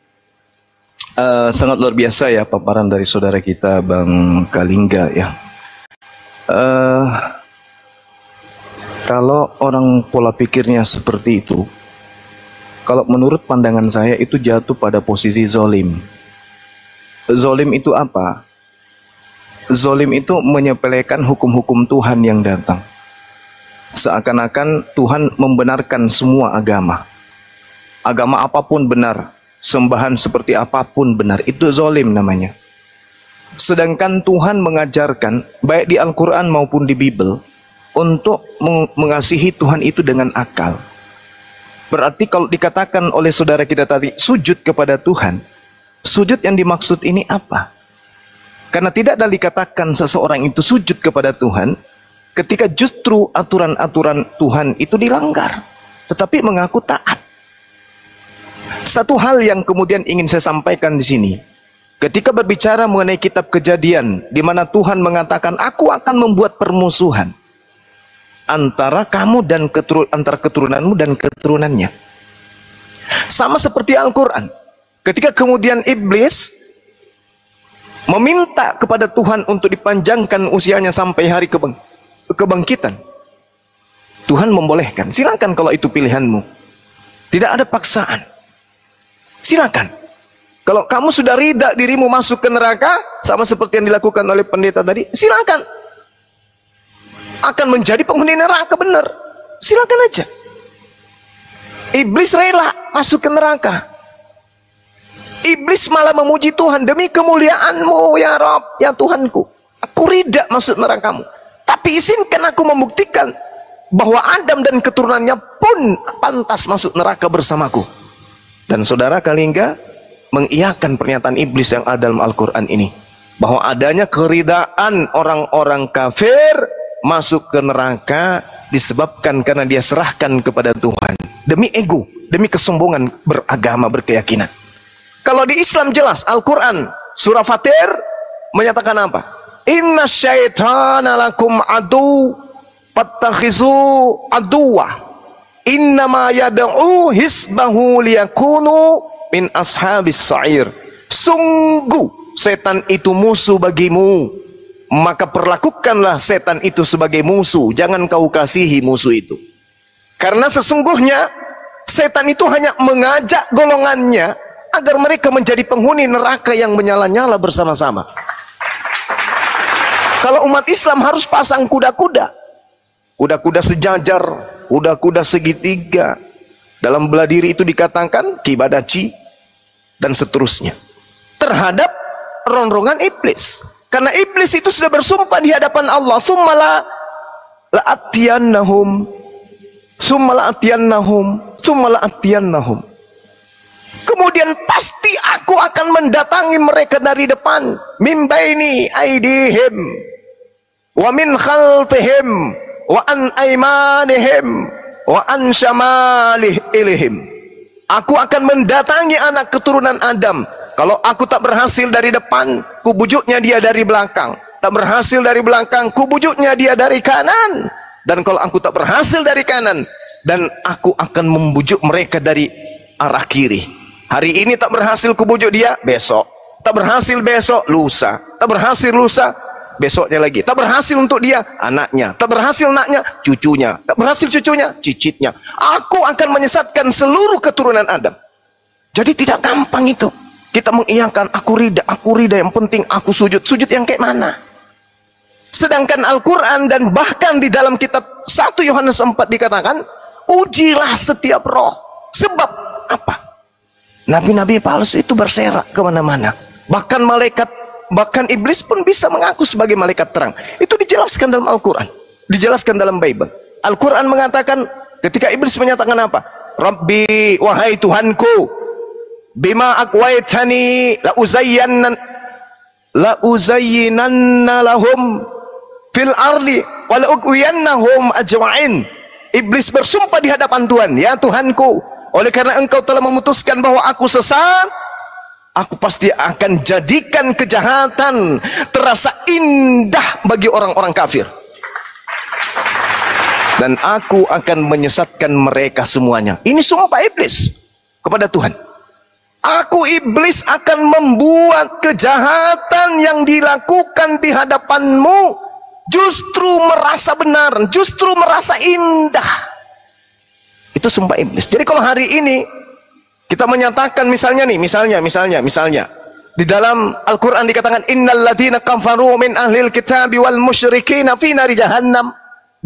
Sangat luar biasa ya paparan dari saudara kita Bang Kalingga ya. Kalau orang pola pikirnya seperti itu, kalau menurut pandangan saya itu jatuh pada posisi zolim. Zolim itu apa? Zolim itu menyepelekan hukum-hukum Tuhan yang datang. Seakan-akan Tuhan membenarkan semua agama. Agama apapun benar, sembahan seperti apapun benar, itu zolim namanya. Sedangkan Tuhan mengajarkan, baik di Al-Quran maupun di Bible, untuk mengasihi Tuhan itu dengan akal. Berarti kalau dikatakan oleh saudara kita tadi, sujud kepada Tuhan, sujud yang dimaksud ini apa? Karena tidak ada dikatakan seseorang itu sujud kepada Tuhan ketika justru aturan-aturan Tuhan itu dilanggar, tetapi mengaku taat. Satu hal yang kemudian ingin saya sampaikan di sini, ketika berbicara mengenai kitab Kejadian, di mana Tuhan mengatakan, aku akan membuat permusuhan antara kamu dan antara keturunanmu dan keturunannya. Sama seperti Al-Quran, ketika kemudian iblis meminta kepada Tuhan untuk dipanjangkan usianya sampai hari kebangkitan, Tuhan membolehkan. Silakan kalau itu pilihanmu, tidak ada paksaan. Silakan. Kalau kamu sudah ridha dirimu masuk ke neraka, sama seperti yang dilakukan oleh pendeta tadi, silakan. Akan menjadi penghuni neraka, benar. Silakan aja. Iblis rela masuk ke neraka. Iblis malah memuji Tuhan, demi kemuliaan-Mu ya Rabb, ya Tuhanku, aku ridha masuk nerakamu. Tapi izinkan aku membuktikan bahwa Adam dan keturunannya pun pantas masuk neraka bersamaku. Dan saudara Kalingga mengiyakan pernyataan iblis yang ada dalam Al-Quran ini, bahwa adanya keridaan orang-orang kafir masuk ke neraka disebabkan karena dia serahkan kepada Tuhan demi ego, demi kesombongan beragama, berkeyakinan. Kalau di Islam jelas, Al-Quran surah Fatir menyatakan apa? Inna syaitana lakum adu fattakhizu aduwa innama yad'u hisbahu liyakunu min ashabis sa'ir. Sungguh setan itu musuh bagimu, maka perlakukanlah setan itu sebagai musuh. Jangan kau kasihi musuh itu, karena sesungguhnya setan itu hanya mengajak golongannya agar mereka menjadi penghuni neraka yang menyala-nyala bersama-sama. Kalau umat Islam harus pasang kuda-kuda, kuda-kuda sejajar, kuda-kuda segitiga. Dalam bela diri itu dikatakan kibadaci dan seterusnya, terhadap ronrongan iblis. Karena iblis itu sudah bersumpah di hadapan Allah, summala la'atiyannahum. Kemudian pasti aku akan mendatangi mereka dari depan, min baini aidihim wa min khalfihim wa an aymanihim wa an syamalihim. Aku akan mendatangi anak keturunan Adam. Kalau aku tak berhasil dari depan, kubujuknya dia dari belakang. Tak berhasil dari belakang, kubujuknya dia dari kanan. Dan kalau aku tak berhasil dari kanan, dan aku akan membujuk mereka dari arah kiri. Hari ini tak berhasil kubujuk dia, besok. Tak berhasil besok, lusa. Tak berhasil lusa, besoknya lagi. Tak berhasil untuk dia, anaknya. Tak berhasil anaknya, cucunya. Tak berhasil cucunya, cicitnya. Aku akan menyesatkan seluruh keturunan Adam. Jadi tidak gampang itu. Kita mengiyakan, aku rida, yang penting aku sujud. Sujud yang kayak mana? Sedangkan Al-Quran dan bahkan di dalam kitab 1 Yohanes 4 dikatakan, ujilah setiap roh. Sebab apa? Nabi-nabi palsu itu berserak kemana-mana. Bahkan malaikat, bahkan iblis pun bisa mengaku sebagai malaikat terang. Itu dijelaskan dalam Al-Quran, dijelaskan dalam Bible. Al-Quran mengatakan ketika iblis menyatakan apa? Rabbi, wahai Tuhanku, bima aqwaitani la uzayyinanna lahum fil ardi wa la ughwiyannahum ajma'in. Iblis bersumpah di hadapan Tuhan, ya Tuhanku, oleh karena engkau telah memutuskan bahwa aku sesat, aku pasti akan jadikan kejahatan terasa indah bagi orang-orang kafir, dan aku akan menyesatkan mereka semuanya. Ini sumpah iblis kepada Tuhan. Aku iblis akan membuat kejahatan yang dilakukan di hadapanmu justru merasa benar, justru merasa indah. Itu sumpah iblis. Jadi kalau hari ini kita menyatakan misalnya di dalam Al-Quran dikatakan innal ladzina kafaru min ahlil kitabi wal musyrikina fi nari jahannam,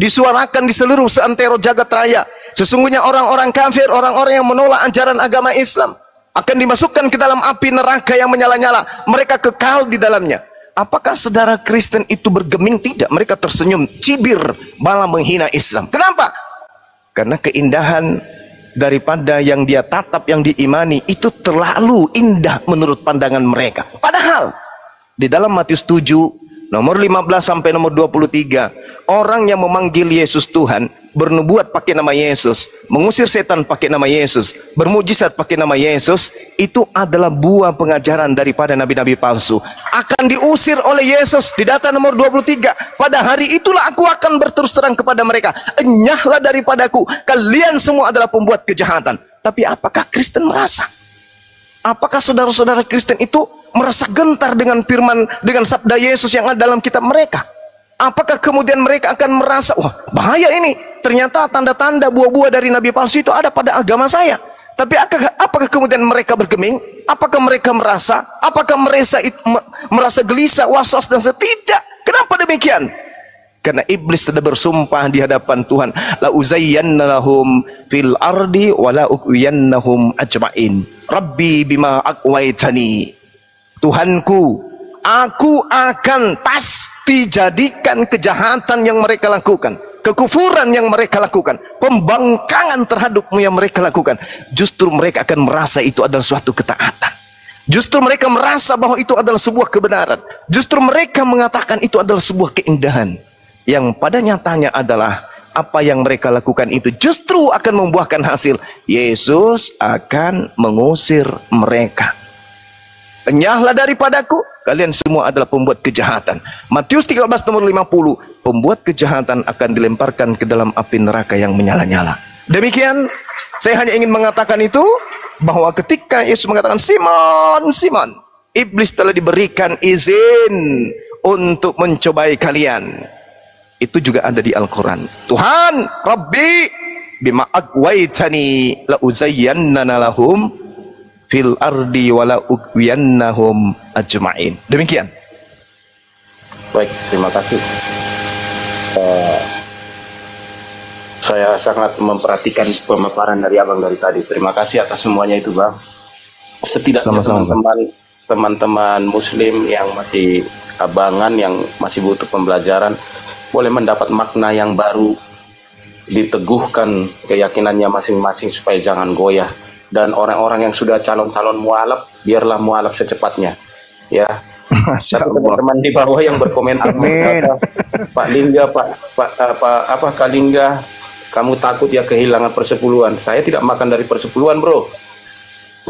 disuarakan di seluruh seantero jagat raya, sesungguhnya orang-orang kafir, orang-orang yang menolak ajaran agama Islam akan dimasukkan ke dalam api neraka yang menyala-nyala, mereka kekal di dalamnya. Apakah saudara Kristen itu bergeming? Tidak, mereka tersenyum, cibir, malah menghina Islam. Kenapa? Karena keindahan daripada yang dia tatap, yang diimani, itu terlalu indah menurut pandangan mereka. Padahal di dalam Matius 7 nomor 15 sampai nomor 23, orang yang memanggil Yesus Tuhan, bernubuat pakai nama Yesus, mengusir setan pakai nama Yesus, bermujizat pakai nama Yesus, itu adalah buah pengajaran daripada nabi-nabi palsu. Akan diusir oleh Yesus. Di data nomor 23, pada hari itulah aku akan berterus terang kepada mereka, enyahlah daripadaku, kalian semua adalah pembuat kejahatan. Tapi apakah Kristen merasa? Apakah saudara-saudara Kristen itu merasa gentar dengan firman, dengan sabda Yesus yang ada dalam kitab mereka? Apakah kemudian mereka akan merasa, wah bahaya ini, ternyata tanda-tanda buah-buah dari nabi palsu itu ada pada agama saya? Tapi apakah kemudian mereka bergeming? Apakah mereka merasa? Apakah merasa gelisah, was-was dan tidak? Kenapa demikian? Karena iblis sudah bersumpah di hadapan Tuhan, la uzayyanna lahum fil ardi wa la ughwiyannahum ajma'in. Rabbi bima aqwaitani. Tuhanku, aku akan pasti jadikan kejahatan yang mereka lakukan, kekufuran yang mereka lakukan, pembangkangan terhadapmu yang mereka lakukan, justru mereka akan merasa itu adalah suatu ketaatan. Justru mereka merasa bahwa itu adalah sebuah kebenaran. Justru mereka mengatakan itu adalah sebuah keindahan, yang pada nyatanya adalah apa yang mereka lakukan itu justru akan membuahkan hasil. Yesus akan mengusir mereka. Enyahlah daripadaku, kalian semua adalah pembuat kejahatan. Matius 13 nomor 50, pembuat kejahatan akan dilemparkan ke dalam api neraka yang menyala-nyala. Demikian, saya hanya ingin mengatakan itu, bahwa ketika Yesus mengatakan, Simon, Simon, iblis telah diberikan izin untuk mencobai kalian. Itu juga ada di Al-Quran. Tuhan, Rabbi, bima aqwaitani la uzayyanna lahum fil ardi wala ughwiyannahum ajma'in. Demikian. Baik, terima kasih. Saya sangat memperhatikan pemaparan dari abang dari tadi. Terima kasih atas semuanya itu, bang. Setidaknya teman-teman Muslim yang masih abangan, yang masih butuh pembelajaran, boleh mendapat makna yang baru, diteguhkan keyakinannya masing-masing supaya jangan goyah. Dan orang-orang yang sudah calon-calon mualaf, biarlah mualaf secepatnya, ya. Teman-teman di bawah yang berkomentar, Pak Lingga, Pak Kalingga, kamu takut ya kehilangan persepuluhan. Saya tidak makan dari persepuluhan, bro.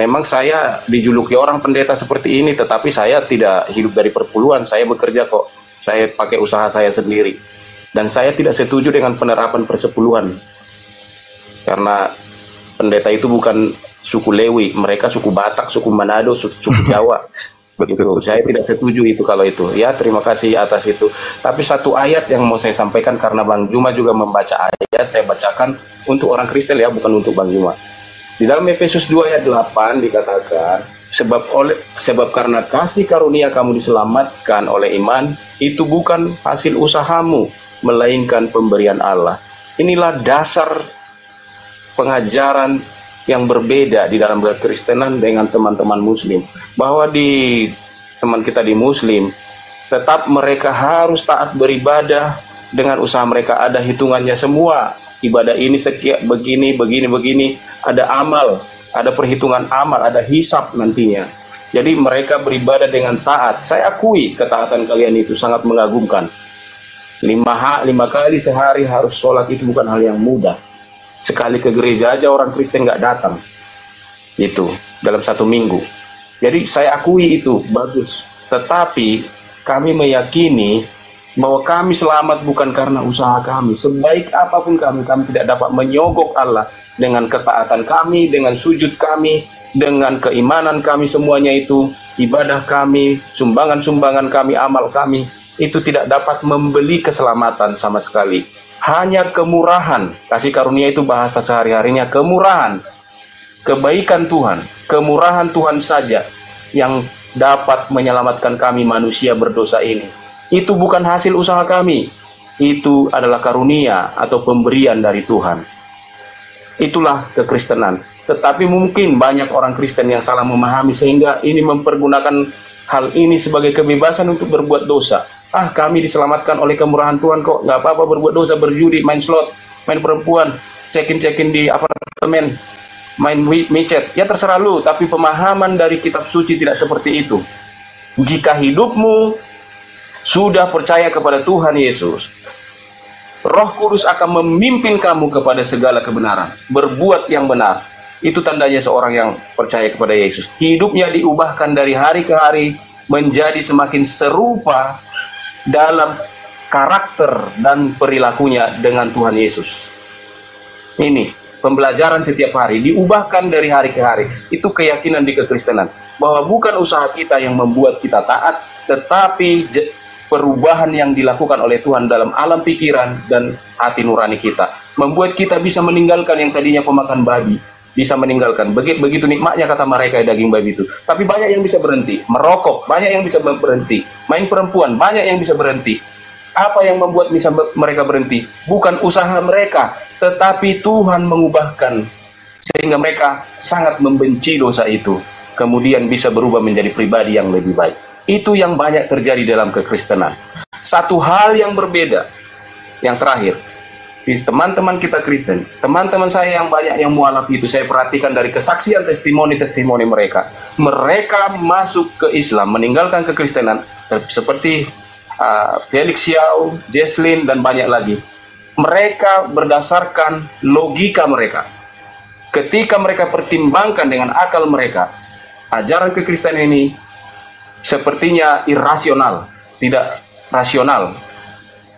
Memang saya dijuluki orang pendeta seperti ini, tetapi saya tidak hidup dari perpuluhan. Saya bekerja kok. Saya pakai usaha saya sendiri. Dan saya tidak setuju dengan penerapan persepuluhan. Karena pendeta itu bukan suku Lewi, mereka suku Batak, suku Manado, suku Jawa. Begitu. Saya tidak setuju itu kalau itu. Ya, terima kasih atas itu. Tapi satu ayat yang mau saya sampaikan, karena Bang Juma juga membaca ayat, saya bacakan untuk orang Kristen ya, bukan untuk Bang Juma. Di dalam Efesus 2 ayat 8 dikatakan, sebab karena kasih karunia kamu diselamatkan oleh iman, itu bukan hasil usahamu, melainkan pemberian Allah. Inilah dasar pengajaran yang berbeda di dalam kekristenan dengan teman-teman Muslim. Bahwa di teman kita di Muslim, tetap mereka harus taat beribadah dengan usaha mereka, ada hitungannya semua. Ibadah ini sekian begini, ada amal, ada perhitungan amal, ada hisab nantinya. Jadi mereka beribadah dengan taat. Saya akui ketaatan kalian itu sangat mengagumkan. 5 kali sehari harus sholat itu bukan hal yang mudah. Sekali ke gereja aja orang Kristen nggak datang. Itu dalam 1 minggu. Jadi saya akui itu bagus. Tetapi kami meyakini bahwa kami selamat bukan karena usaha kami. Sebaik apapun kami tidak dapat menyogok Allah dengan ketaatan kami, dengan sujud kami, dengan keimanan kami, semuanya itu, ibadah kami, sumbangan-sumbangan kami, amal kami, itu tidak dapat membeli keselamatan sama sekali. Hanya kemurahan, kasih karunia itu bahasa sehari-harinya, kemurahan, kebaikan Tuhan, kemurahan Tuhan saja yang dapat menyelamatkan kami manusia berdosa ini. Itu bukan hasil usaha kami, itu adalah karunia atau pemberian dari Tuhan. Itulah kekristenan. Tetapi mungkin banyak orang Kristen yang salah memahami sehingga ini mempergunakan hal ini sebagai kebebasan untuk berbuat dosa. Kami diselamatkan oleh kemurahan Tuhan kok, nggak apa-apa berbuat dosa, berjudi, main slot, main perempuan, check-in di apartemen, main micet. Ya terserah lu, tapi pemahaman dari kitab suci tidak seperti itu. Jika hidupmu sudah percaya kepada Tuhan Yesus, Roh Kudus akan memimpin kamu kepada segala kebenaran, berbuat yang benar. Itu tandanya seorang yang percaya kepada Yesus. Hidupnya diubahkan dari hari ke hari menjadi semakin serupa dalam karakter dan perilakunya dengan Tuhan Yesus. Ini pembelajaran setiap hari, diubahkan dari hari ke hari. Itu keyakinan di kekristenan, bahwa bukan usaha kita yang membuat kita taat, tetapi perubahan yang dilakukan oleh Tuhan dalam alam pikiran dan hati nurani kita, membuat kita bisa meninggalkan yang tadinya pemakan babi, bisa meninggalkan. Begitu nikmatnya kata mereka daging babi itu. Tapi banyak yang bisa berhenti. Merokok, banyak yang bisa berhenti. Main perempuan, banyak yang bisa berhenti. Apa yang membuat bisa mereka berhenti? Bukan usaha mereka, tetapi Tuhan mengubahkan sehingga mereka sangat membenci dosa itu, kemudian bisa berubah menjadi pribadi yang lebih baik. Itu yang banyak terjadi dalam kekristenan. Satu hal yang berbeda, yang terakhir, teman-teman kita Kristen, teman-teman saya yang banyak yang mualaf itu, saya perhatikan dari kesaksian testimoni mereka. Mereka masuk ke Islam, meninggalkan kekristenan, seperti Felix Xiao, Jesslyn, dan banyak lagi. Mereka berdasarkan logika mereka. Ketika mereka pertimbangkan dengan akal mereka, ajaran kekristenan ini sepertinya irasional, tidak rasional.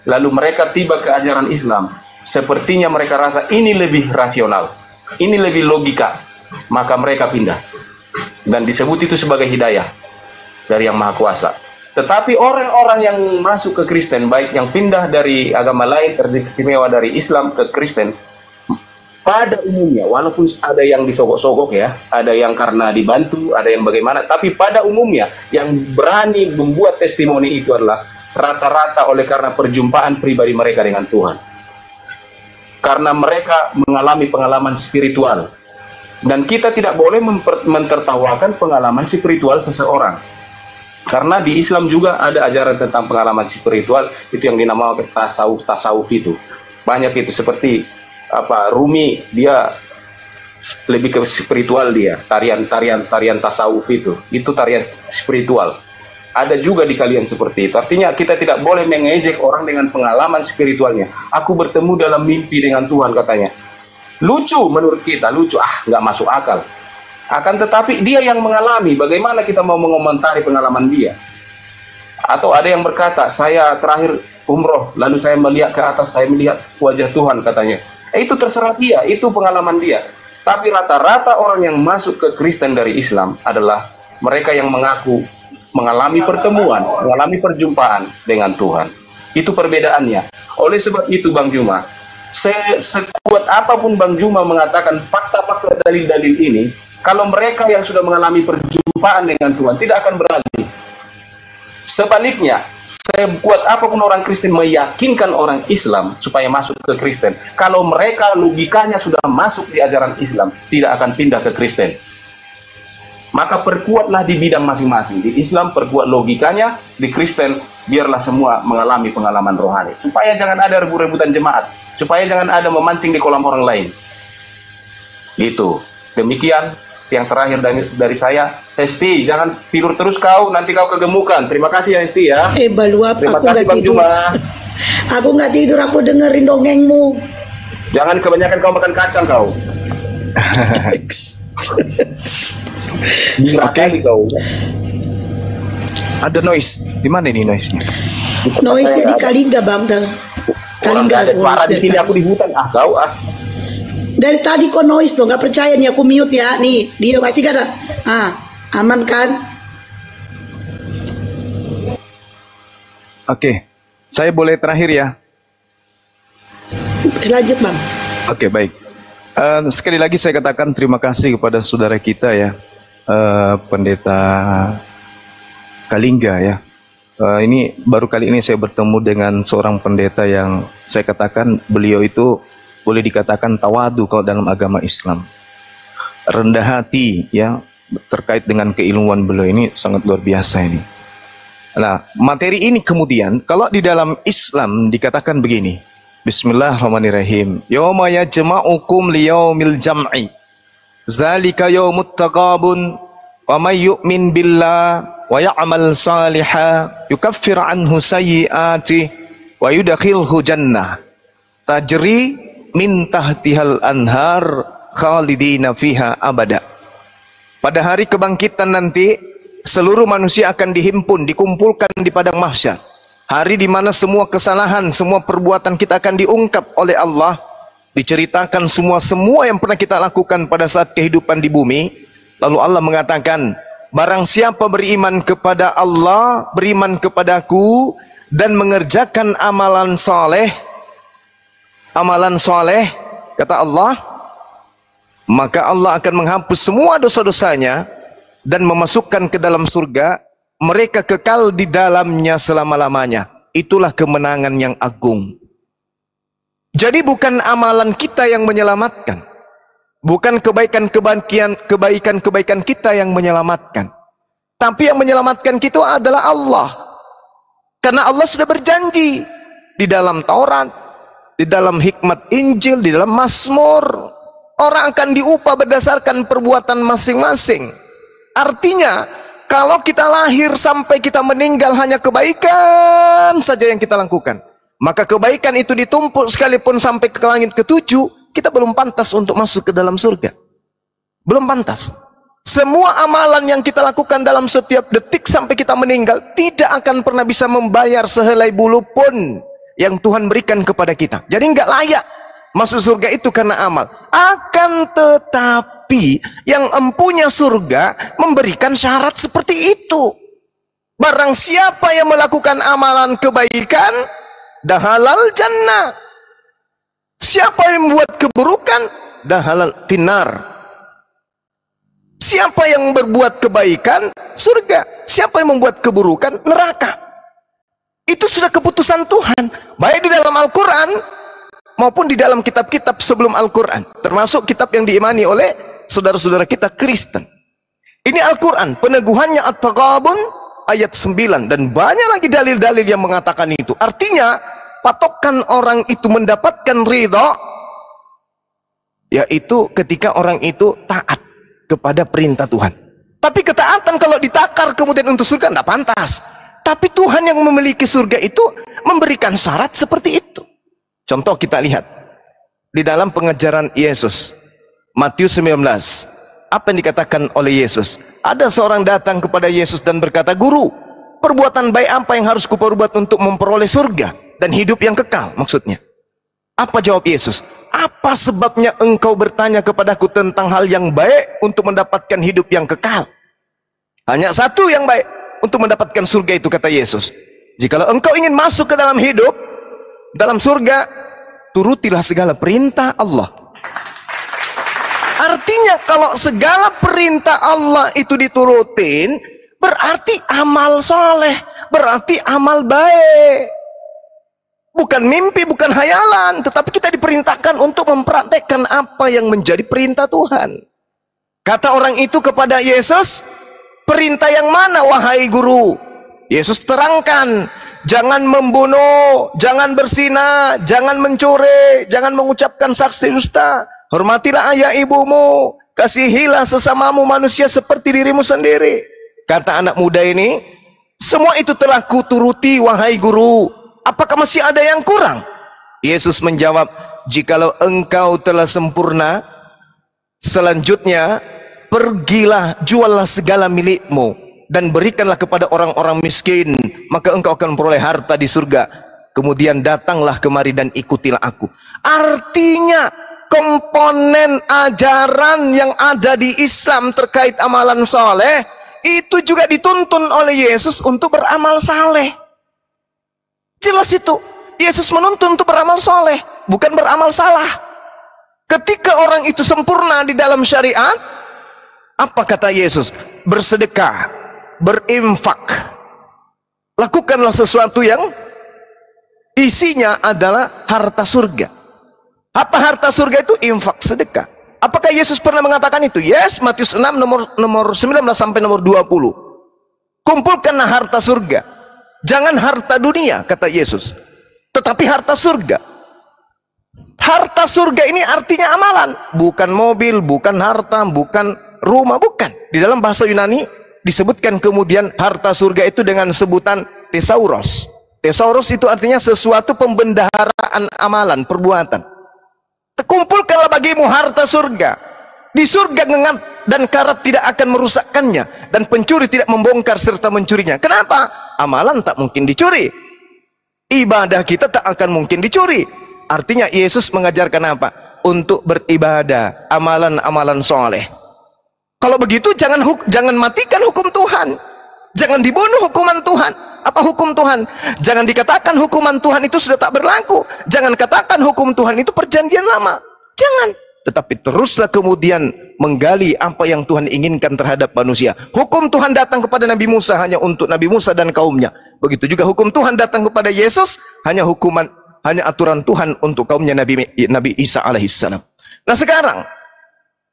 Lalu mereka tiba ke ajaran Islam, sepertinya mereka rasa ini lebih rasional, ini lebih logika, maka mereka pindah. Dan disebut itu sebagai hidayah dari Yang Maha Kuasa. Tetapi orang-orang yang masuk ke Kristen, baik yang pindah dari agama lain, teristimewa dari Islam ke Kristen, pada umumnya, walaupun ada yang disogok-sogok ya, ada yang karena dibantu, ada yang bagaimana, tapi pada umumnya yang berani membuat testimoni itu adalah rata-rata oleh karena perjumpaan pribadi mereka dengan Tuhan. Karena mereka mengalami pengalaman spiritual. Dan kita tidak boleh mentertawakan pengalaman spiritual seseorang. Karena di Islam juga ada ajaran tentang pengalaman spiritual, itu yang dinamakan tasawuf itu. Banyak itu seperti Rumi, dia lebih ke spiritual, dia tarian tasawuf itu tarian spiritual. Ada juga di kalian seperti itu. Artinya kita tidak boleh mengejek orang dengan pengalaman spiritualnya. Aku bertemu dalam mimpi dengan Tuhan katanya. Lucu menurut kita, lucu, nggak masuk akal. Akan tetapi dia yang mengalami, bagaimana kita mau mengomentari pengalaman dia? Atau ada yang berkata, saya terakhir umroh, lalu saya melihat ke atas, saya melihat wajah Tuhan katanya. Itu terserah dia, itu pengalaman dia. Tapi rata-rata orang yang masuk ke Kristen dari Islam adalah mereka yang mengaku mengalami pertemuan, mengalami perjumpaan dengan Tuhan. Itu perbedaannya. Oleh sebab itu Bang Juma, sekuat apapun Bang Juma mengatakan fakta-fakta dalil-dalil ini, kalau mereka yang sudah mengalami perjumpaan dengan Tuhan tidak akan berani. Sebaliknya, sekuat apapun orang Kristen meyakinkan orang Islam supaya masuk ke Kristen, kalau mereka logikanya sudah masuk di ajaran Islam, tidak akan pindah ke Kristen. Maka perkuatlah di bidang masing-masing. Di Islam perkuat logikanya, di Kristen biarlah semua mengalami pengalaman rohani. Supaya jangan ada rebut-rebutan jemaat, supaya jangan ada memancing di kolam orang lain. Itu. Demikian yang terakhir dari saya. Hesti, jangan tidur terus kau, nanti kau kegemukan. Terima kasih ya Hesti ya. Baluap, Terima aku kasih nggak Bang tidur. Juma. Aku nggak tidur, aku dengerin dongengmu. Jangan kebanyakan kau makan kacang kau. Oke. Kau. Ada noise. Di mana ini noise-nya? Noise-nya di Kalingga, Bang. Orang Kalingga nggak ada aku suara di dari sini, tadi. aku di hutan. Kau Dari tadi kok noise tuh, nggak percaya nih, aku mute ya. Nih, dia pasti kan. Aman kan? Oke. Saya boleh terakhir ya? Lanjut, Bang. Oke, baik. Sekali lagi saya katakan terima kasih kepada saudara kita ya, Pendeta Kalingga ya. Ini baru kali ini saya bertemu dengan seorang pendeta yang saya katakan beliau itu boleh dikatakan tawadu kalau dalam agama Islam. Rendah hati ya, terkait dengan keilmuan beliau ini sangat luar biasa ini. Nah, materi ini kemudian kalau di dalam Islam dikatakan begini. Bismillahirrahmanirrahim. Yauma yajma'ukum liyaumil jam'i. Zalika yaumut taghabun. Wa may yu'min billah wa ya'mal salihan yukaffir anhu sayyi'ati wa yudkhilhu jannah tajri min tahtihal anhar khalidina fiha abada. Pada hari kebangkitan nanti seluruh manusia akan dihimpun, dikumpulkan di padang mahsyar. Hari di mana semua kesalahan, semua perbuatan kita akan diungkap oleh Allah, diceritakan semua yang pernah kita lakukan pada saat kehidupan di bumi. Lalu Allah mengatakan, barang siapa beriman kepada Allah, beriman kepadaku dan mengerjakan amalan soleh, kata Allah, maka Allah akan menghapus semua dosa-dosanya dan memasukkan ke dalam surga. Mereka kekal di dalamnya selama-lamanya. Itulah kemenangan yang agung. Jadi bukan amalan kita yang menyelamatkan, bukan kebaikan-kebaikan kita yang menyelamatkan, tapi yang menyelamatkan kita adalah Allah. Karena Allah sudah berjanji di dalam Taurat, di dalam hikmat Injil, di dalam Mazmur, orang akan diupah berdasarkan perbuatan masing-masing. Artinya kalau kita lahir sampai kita meninggal hanya kebaikan saja yang kita lakukan, maka kebaikan itu ditumpuk sekalipun sampai ke langit ketujuh, kita belum pantas untuk masuk ke dalam surga. Belum pantas. Semua amalan yang kita lakukan dalam setiap detik sampai kita meninggal tidak akan pernah bisa membayar sehelai bulu pun yang Tuhan berikan kepada kita. Jadi nggak layak masuk surga itu karena amal. Akan tetapi yang empunya surga memberikan syarat seperti itu. Barang siapa yang melakukan amalan kebaikan, dahalal jannah. Siapa yang membuat keburukan, dahalal finar. Siapa yang berbuat kebaikan, surga. Siapa yang membuat keburukan, neraka. Itu sudah keputusan Tuhan, baik di dalam Al-Quran maupun di dalam kitab-kitab sebelum Al-Quran, termasuk kitab yang diimani oleh saudara-saudara kita Kristen. Ini Al-Quran, peneguhannya At-Taghabun ayat 9, dan banyak lagi dalil-dalil yang mengatakan itu. Artinya patokan orang itu mendapatkan ridha yaitu ketika orang itu taat kepada perintah Tuhan. Tapi ketaatan kalau ditakar kemudian untuk surga tidak pantas. Tapi Tuhan yang memiliki surga itu memberikan syarat seperti itu. Contoh kita lihat di dalam pengajaran Yesus, Matius 19. Apa yang dikatakan oleh Yesus? Ada seorang datang kepada Yesus dan berkata, "Guru, perbuatan baik apa yang harus kuperbuat untuk memperoleh surga dan hidup yang kekal?" Maksudnya. Apa jawab Yesus? "Apa sebabnya engkau bertanya kepadaku tentang hal yang baik untuk mendapatkan hidup yang kekal? Hanya satu yang baik untuk mendapatkan surga itu," kata Yesus. "Jikalau engkau ingin masuk ke dalam hidup, dalam surga, turutilah segala perintah Allah." Artinya kalau segala perintah Allah itu diturutin, berarti amal soleh, berarti amal baik. Bukan mimpi, bukan hayalan, tetapi kita diperintahkan untuk mempraktekkan apa yang menjadi perintah Tuhan. Kata orang itu kepada Yesus, perintah yang mana wahai guru? Yesus terangkan, jangan membunuh, jangan berzina, jangan mencuri, jangan mengucapkan saksi dusta, hormatilah ayah ibumu, kasihilah sesamamu manusia seperti dirimu sendiri. Kata anak muda ini, semua itu telah kuturuti wahai guru. Apakah masih ada yang kurang? Yesus menjawab, jikalau engkau telah sempurna, selanjutnya pergilah, juallah segala milikmu dan berikanlah kepada orang-orang miskin, maka engkau akan memperoleh harta di surga. Kemudian datanglah kemari dan ikutilah aku. Artinya komponen ajaran yang ada di Islam terkait amalan soleh itu juga dituntun oleh Yesus untuk beramal saleh. Jelas itu, Yesus menuntun untuk beramal soleh, bukan beramal salah. Ketika orang itu sempurna di dalam syariat, apa kata Yesus? Bersedekah, berinfak, lakukanlah sesuatu yang isinya adalah harta surga. Apa harta surga itu? Infak, sedekah. Apakah Yesus pernah mengatakan itu? Yes, Matius 6 nomor 19 sampai nomor 20. Kumpulkanlah harta surga. Jangan harta dunia, kata Yesus, tetapi harta surga. Harta surga ini artinya amalan, bukan mobil, bukan harta, bukan rumah, bukan. Di dalam bahasa Yunani disebutkan kemudian harta surga itu dengan sebutan tesauros. Tesauros itu artinya sesuatu pembendaharaan amalan, perbuatan. Kumpulkanlah bagimu harta surga. Di surga ngengat dan karat tidak akan merusakkannya, dan pencuri tidak membongkar serta mencurinya. Kenapa? Amalan tak mungkin dicuri, ibadah kita tak akan mungkin dicuri. Artinya Yesus mengajarkan apa? Untuk beribadah, amalan-amalan soleh. Kalau begitu jangan matikan hukum Tuhan, jangan dibunuh hukuman Tuhan. Apa hukum Tuhan? Jangan dikatakan hukuman Tuhan itu sudah tak berlaku. Jangan katakan hukum Tuhan itu perjanjian lama. Jangan. Tetapi teruslah kemudian menggali apa yang Tuhan inginkan terhadap manusia. Hukum Tuhan datang kepada Nabi Musa hanya untuk Nabi Musa dan kaumnya. Begitu juga hukum Tuhan datang kepada Yesus hanya aturan Tuhan untuk kaumnya Nabi Isa alaihissalam. Nah sekarang,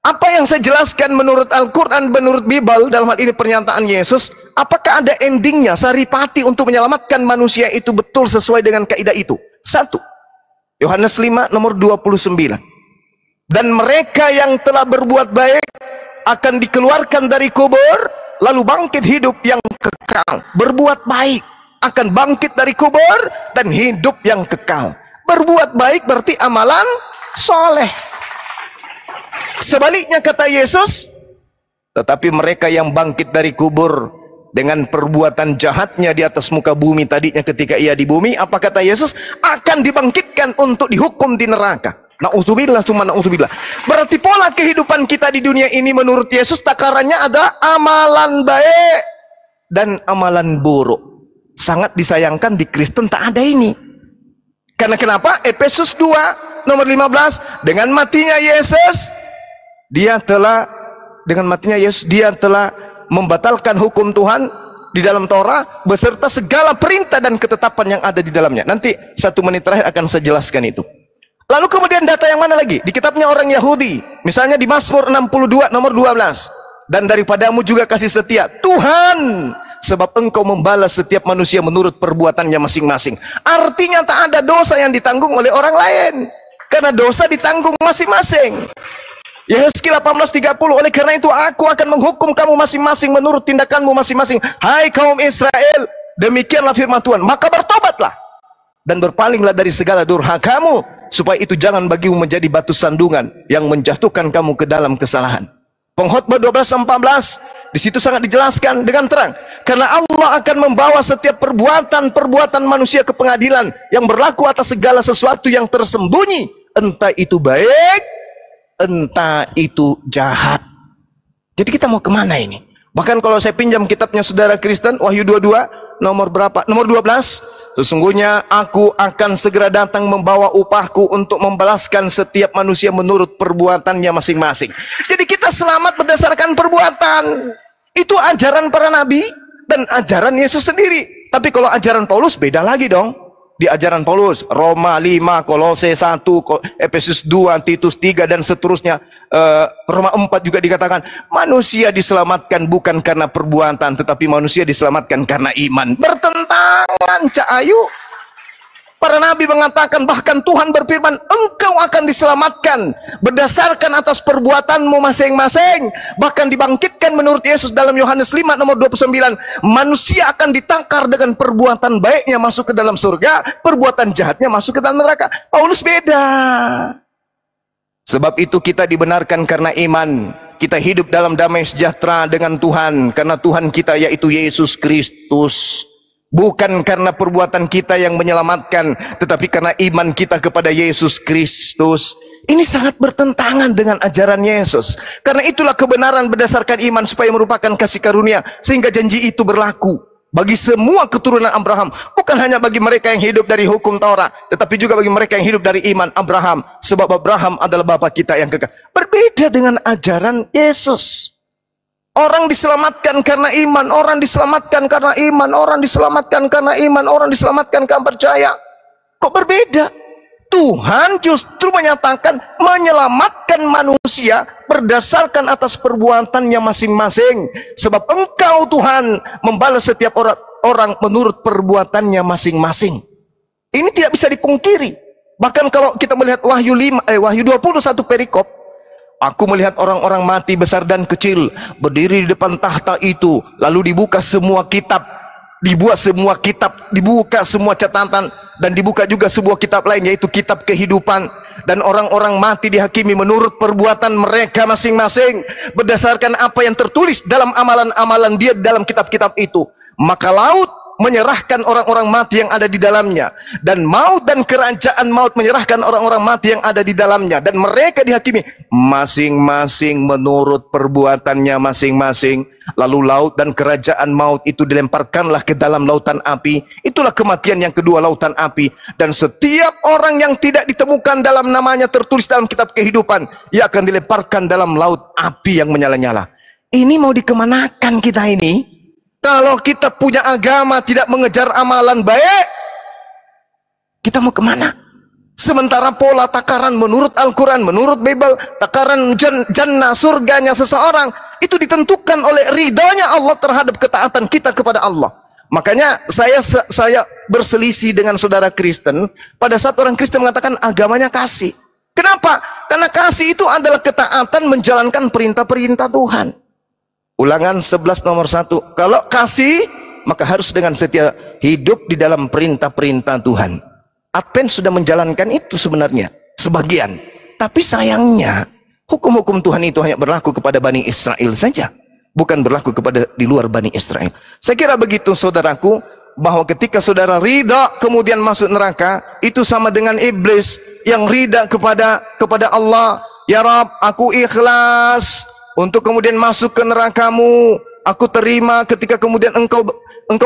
apa yang saya jelaskan menurut Al-Quran, menurut Bible, dalam hal ini pernyataan Yesus, apakah ada endingnya, saripati untuk menyelamatkan manusia itu betul sesuai dengan kaidah itu? 1. Yohanes 5 nomor 29. Dan mereka yang telah berbuat baik akan dikeluarkan dari kubur, lalu bangkit hidup yang kekal. Berbuat baik akan bangkit dari kubur dan hidup yang kekal. Berbuat baik berarti amalan soleh. Sebaliknya kata Yesus, tetapi mereka yang bangkit dari kubur dengan perbuatan jahatnya di atas muka bumi tadinya ketika ia di bumi, apa kata Yesus? Akan dibangkitkan untuk dihukum di neraka. Na'udzubillah, summa na'udzubillah. Berarti pola kehidupan kita di dunia ini menurut Yesus takarannya ada amalan baik dan amalan buruk. Sangat disayangkan di Kristen tak ada ini. Karena kenapa? Efesus 2 nomor 15, dengan matinya Yesus dia telah membatalkan hukum Tuhan di dalam Torah beserta segala perintah dan ketetapan yang ada di dalamnya. Nanti 1 menit terakhir akan saya jelaskan itu. Lalu kemudian data yang mana lagi? Di kitabnya orang Yahudi, misalnya di Mazmur 62 nomor 12, dan daripadamu juga kasih setia Tuhan, sebab engkau membalas setiap manusia menurut perbuatannya masing-masing. Artinya tak ada dosa yang ditanggung oleh orang lain, karena dosa ditanggung masing-masing. Yehezkiel 18:30, oleh karena itu aku akan menghukum kamu masing-masing menurut tindakanmu masing-masing. Hai kaum Israel, demikianlah firman Tuhan, maka bertobatlah dan berpalinglah dari segala durhakamu, supaya itu jangan bagimu menjadi batu sandungan yang menjatuhkan kamu ke dalam kesalahan. Pengkhotbah 12:14, di situ sangat dijelaskan dengan terang, karena Allah akan membawa setiap perbuatan manusia ke pengadilan yang berlaku atas segala sesuatu yang tersembunyi, entah itu baik, entah itu jahat. Jadi kita mau kemana ini? Bahkan kalau saya pinjam kitabnya saudara Kristen, Wahyu 22 nomor berapa? Nomor 12. Sesungguhnya aku akan segera datang membawa upahku untuk membalaskan setiap manusia menurut perbuatannya masing-masing. Jadi kita selamat berdasarkan perbuatan. Itu ajaran para nabi dan ajaran Yesus sendiri. Tapi kalau ajaran Paulus beda lagi dong. Di ajaran Paulus, Roma 5, Kolose 1, Efesus 2, Titus 3, dan seterusnya. Roma 4 juga dikatakan, manusia diselamatkan bukan karena perbuatan, tetapi manusia diselamatkan karena iman. Bertentangan, Cak Ayu. Para nabi mengatakan, bahkan Tuhan berfirman, engkau akan diselamatkan berdasarkan atas perbuatanmu masing-masing. Bahkan dibangkitkan menurut Yesus dalam Yohanes 5 nomor 29, manusia akan ditangkar dengan perbuatan baiknya masuk ke dalam surga, perbuatan jahatnya masuk ke dalam neraka. Paulus beda. Sebab itu kita dibenarkan karena iman. Kita hidup dalam damai sejahtera dengan Tuhan karena Tuhan kita yaitu Yesus Kristus. Bukan karena perbuatan kita yang menyelamatkan, tetapi karena iman kita kepada Yesus Kristus. Ini sangat bertentangan dengan ajaran Yesus. Karena itulah kebenaran berdasarkan iman supaya merupakan kasih karunia, sehingga janji itu berlaku bagi semua keturunan Abraham. Bukan hanya bagi mereka yang hidup dari hukum Taurat, tetapi juga bagi mereka yang hidup dari iman Abraham. Sebab Abraham adalah bapa kita yang kekal. Berbeda dengan ajaran Yesus. Orang diselamatkan karena iman, orang diselamatkan karena iman, orang diselamatkan karena iman, orang diselamatkan karena percaya. Kok berbeda? Tuhan justru menyatakan menyelamatkan manusia berdasarkan atas perbuatannya masing-masing. Sebab engkau Tuhan membalas setiap orang menurut perbuatannya masing-masing. Ini tidak bisa dipungkiri. Bahkan kalau kita melihat Wahyu 21 perikop, aku melihat orang-orang mati besar dan kecil berdiri di depan tahta itu, lalu dibuka semua kitab, dibuka semua catatan, dan dibuka juga sebuah kitab lain, yaitu kitab kehidupan. Dan orang-orang mati dihakimi menurut perbuatan mereka masing-masing berdasarkan apa yang tertulis dalam amalan-amalan dia dalam kitab-kitab itu. Maka laut menyerahkan orang-orang mati yang ada di dalamnya, dan maut dan kerajaan maut menyerahkan orang-orang mati yang ada di dalamnya, dan mereka dihakimi masing-masing menurut perbuatannya masing-masing. Lalu laut dan kerajaan maut itu dilemparkanlah ke dalam lautan api. Itulah kematian yang kedua, lautan api. Dan setiap orang yang tidak ditemukan dalam namanya tertulis dalam kitab kehidupan, ia akan dilemparkan dalam laut api yang menyala-nyala. Ini mau dikemanakan kita ini? Kalau kita punya agama tidak mengejar amalan baik, kita mau kemana? Sementara pola takaran menurut Al-Quran, menurut Bible, takaran jannah, surganya seseorang, itu ditentukan oleh ridhonya Allah terhadap ketaatan kita kepada Allah. Makanya saya berselisih dengan saudara Kristen pada saat orang Kristen mengatakan agamanya kasih. Kenapa? Karena kasih itu adalah ketaatan menjalankan perintah-perintah Tuhan. Ulangan 11 nomor 1. Kalau kasih, maka harus dengan setia hidup di dalam perintah-perintah Tuhan. Advent sudah menjalankan itu sebenarnya, sebagian. Tapi sayangnya, hukum-hukum Tuhan itu hanya berlaku kepada Bani Israel saja. Bukan berlaku kepada di luar Bani Israel. Saya kira begitu saudaraku, bahwa ketika saudara ridha kemudian masuk neraka, itu sama dengan iblis yang ridha kepada Allah. Ya Rab, aku ikhlas untuk kemudian masuk ke nerakamu. Aku terima ketika kemudian engkau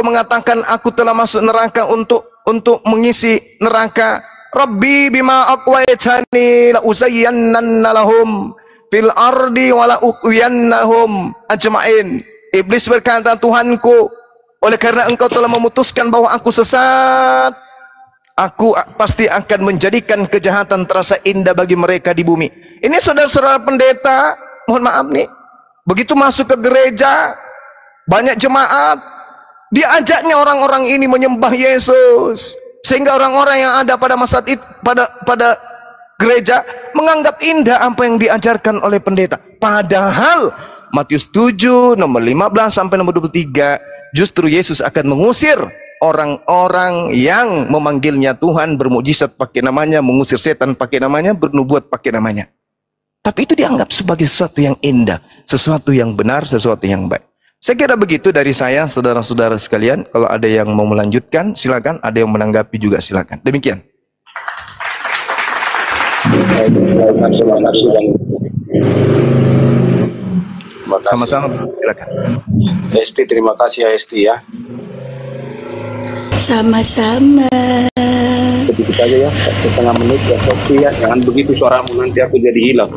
mengatakan aku telah masuk neraka untuk mengisi neraka. Rabbi bima aqwaitani la uzayyannanna lahum fil ardi wa la uqwiyannahum ajma'in. Iblis berkata, Tuhanku, oleh karena engkau telah memutuskan bahwa aku sesat, aku pasti akan menjadikan kejahatan terasa indah bagi mereka di bumi. Ini saudara-saudara pendeta, mohon maaf nih, begitu masuk ke gereja, banyak jemaat, diajaknya orang-orang ini menyembah Yesus, sehingga orang-orang yang ada pada masa itu pada gereja menganggap indah apa yang diajarkan oleh pendeta. Padahal Matius 7 nomor 15 sampai nomor 23, justru Yesus akan mengusir orang-orang yang memanggilnya Tuhan, bermukjizat pakai namanya, mengusir setan pakai namanya, bernubuat pakai namanya. Tapi itu dianggap sebagai sesuatu yang indah, sesuatu yang benar, sesuatu yang baik. Saya kira begitu dari saya, saudara-saudara sekalian. Kalau ada yang mau melanjutkan, silakan. Ada yang menanggapi juga, silakan. Demikian. Sama-sama, silakan. Esti, terima kasih ya Esti ya. Sama-sama. Sedikit aja ya, setengah menit ya Sofi ya. Jangan begitu suaramu, nanti aku jadi hilang.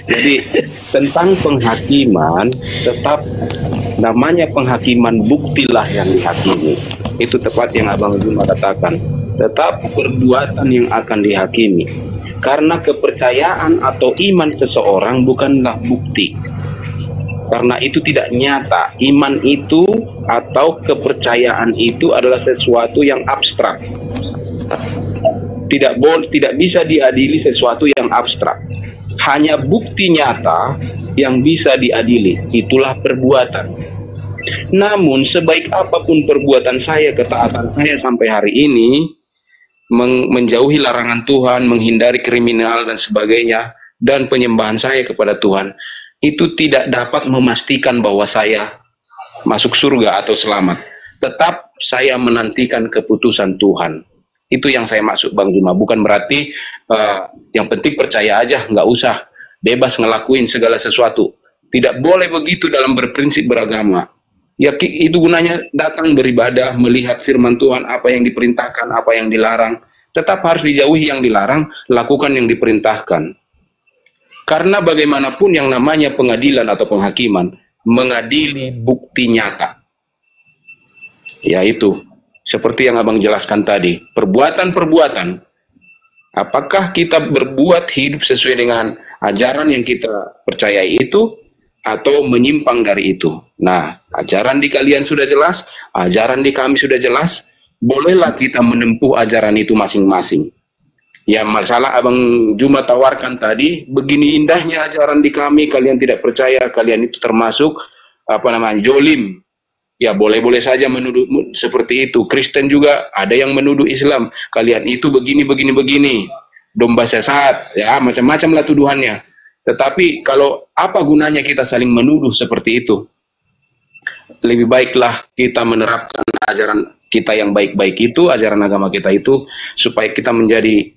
Jadi tentang penghakiman tetap Namanya penghakiman, buktilah yang dihakimi. Itu tepat yang Abang Juma katakan. Tetap perbuatan yang akan dihakimi. Karena kepercayaan atau iman seseorang bukanlah bukti. Karena itu tidak nyata. Iman itu atau kepercayaan itu adalah sesuatu yang abstrak. Tidak bisa diadili sesuatu yang abstrak. Hanya bukti nyata yang bisa diadili. Itulah perbuatan. Namun sebaik apapun perbuatan saya, ketaatan saya sampai hari ini, menjauhi larangan Tuhan, menghindari kriminal dan sebagainya, dan penyembahan saya kepada Tuhan, itu tidak dapat memastikan bahwa saya masuk surga atau selamat. Tetap saya menantikan keputusan Tuhan. Itu yang saya maksud, Bang Juma. Bukan berarti yang penting percaya aja, nggak usah bebas ngelakuin segala sesuatu. Tidak boleh begitu dalam berprinsip beragama. Ya, itu gunanya datang beribadah, melihat firman Tuhan, apa yang diperintahkan, apa yang dilarang. Tetap harus dijauhi yang dilarang, lakukan yang diperintahkan. Karena bagaimanapun yang namanya pengadilan atau penghakiman, mengadili bukti nyata. Ya itu, seperti yang Abang jelaskan tadi, perbuatan-perbuatan. Apakah kita berbuat hidup sesuai dengan ajaran yang kita percayai itu, atau menyimpang dari itu. Nah, ajaran di kalian sudah jelas, ajaran di kami sudah jelas, bolehlah kita menempuh ajaran itu masing-masing. Ya, masalah Abang Juma tawarkan tadi, begini indahnya ajaran di kami, kalian tidak percaya, kalian itu termasuk jolim. Ya, boleh-boleh saja menuduh seperti itu. Kristen juga ada yang menuduh Islam, kalian itu begini, domba sesat, ya macam-macam lah tuduhannya. Tetapi kalau apa gunanya kita saling menuduh seperti itu? Lebih baiklah kita menerapkan ajaran kita yang baik-baik itu, ajaran agama kita itu, supaya kita menjadi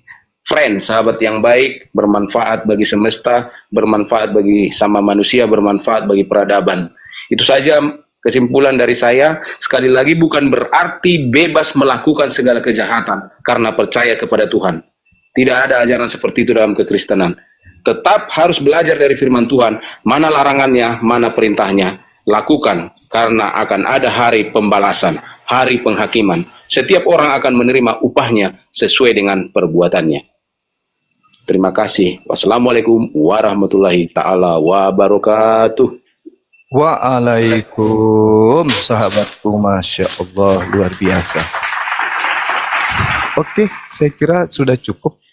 sahabat yang baik, bermanfaat bagi semesta, bermanfaat bagi sama manusia, bermanfaat bagi peradaban. Itu saja kesimpulan dari saya. Sekali lagi, bukan berarti bebas melakukan segala kejahatan karena percaya kepada Tuhan. Tidak ada ajaran seperti itu dalam kekristenan. Tetap harus belajar dari firman Tuhan, mana larangannya, mana perintahnya. Lakukan, karena akan ada hari pembalasan, hari penghakiman. Setiap orang akan menerima upahnya sesuai dengan perbuatannya. Terima kasih. Wassalamualaikum warahmatullahi ta'ala wabarakatuh. Waalaikum, sahabatku, Masya Allah, luar biasa. Oke, saya kira sudah cukup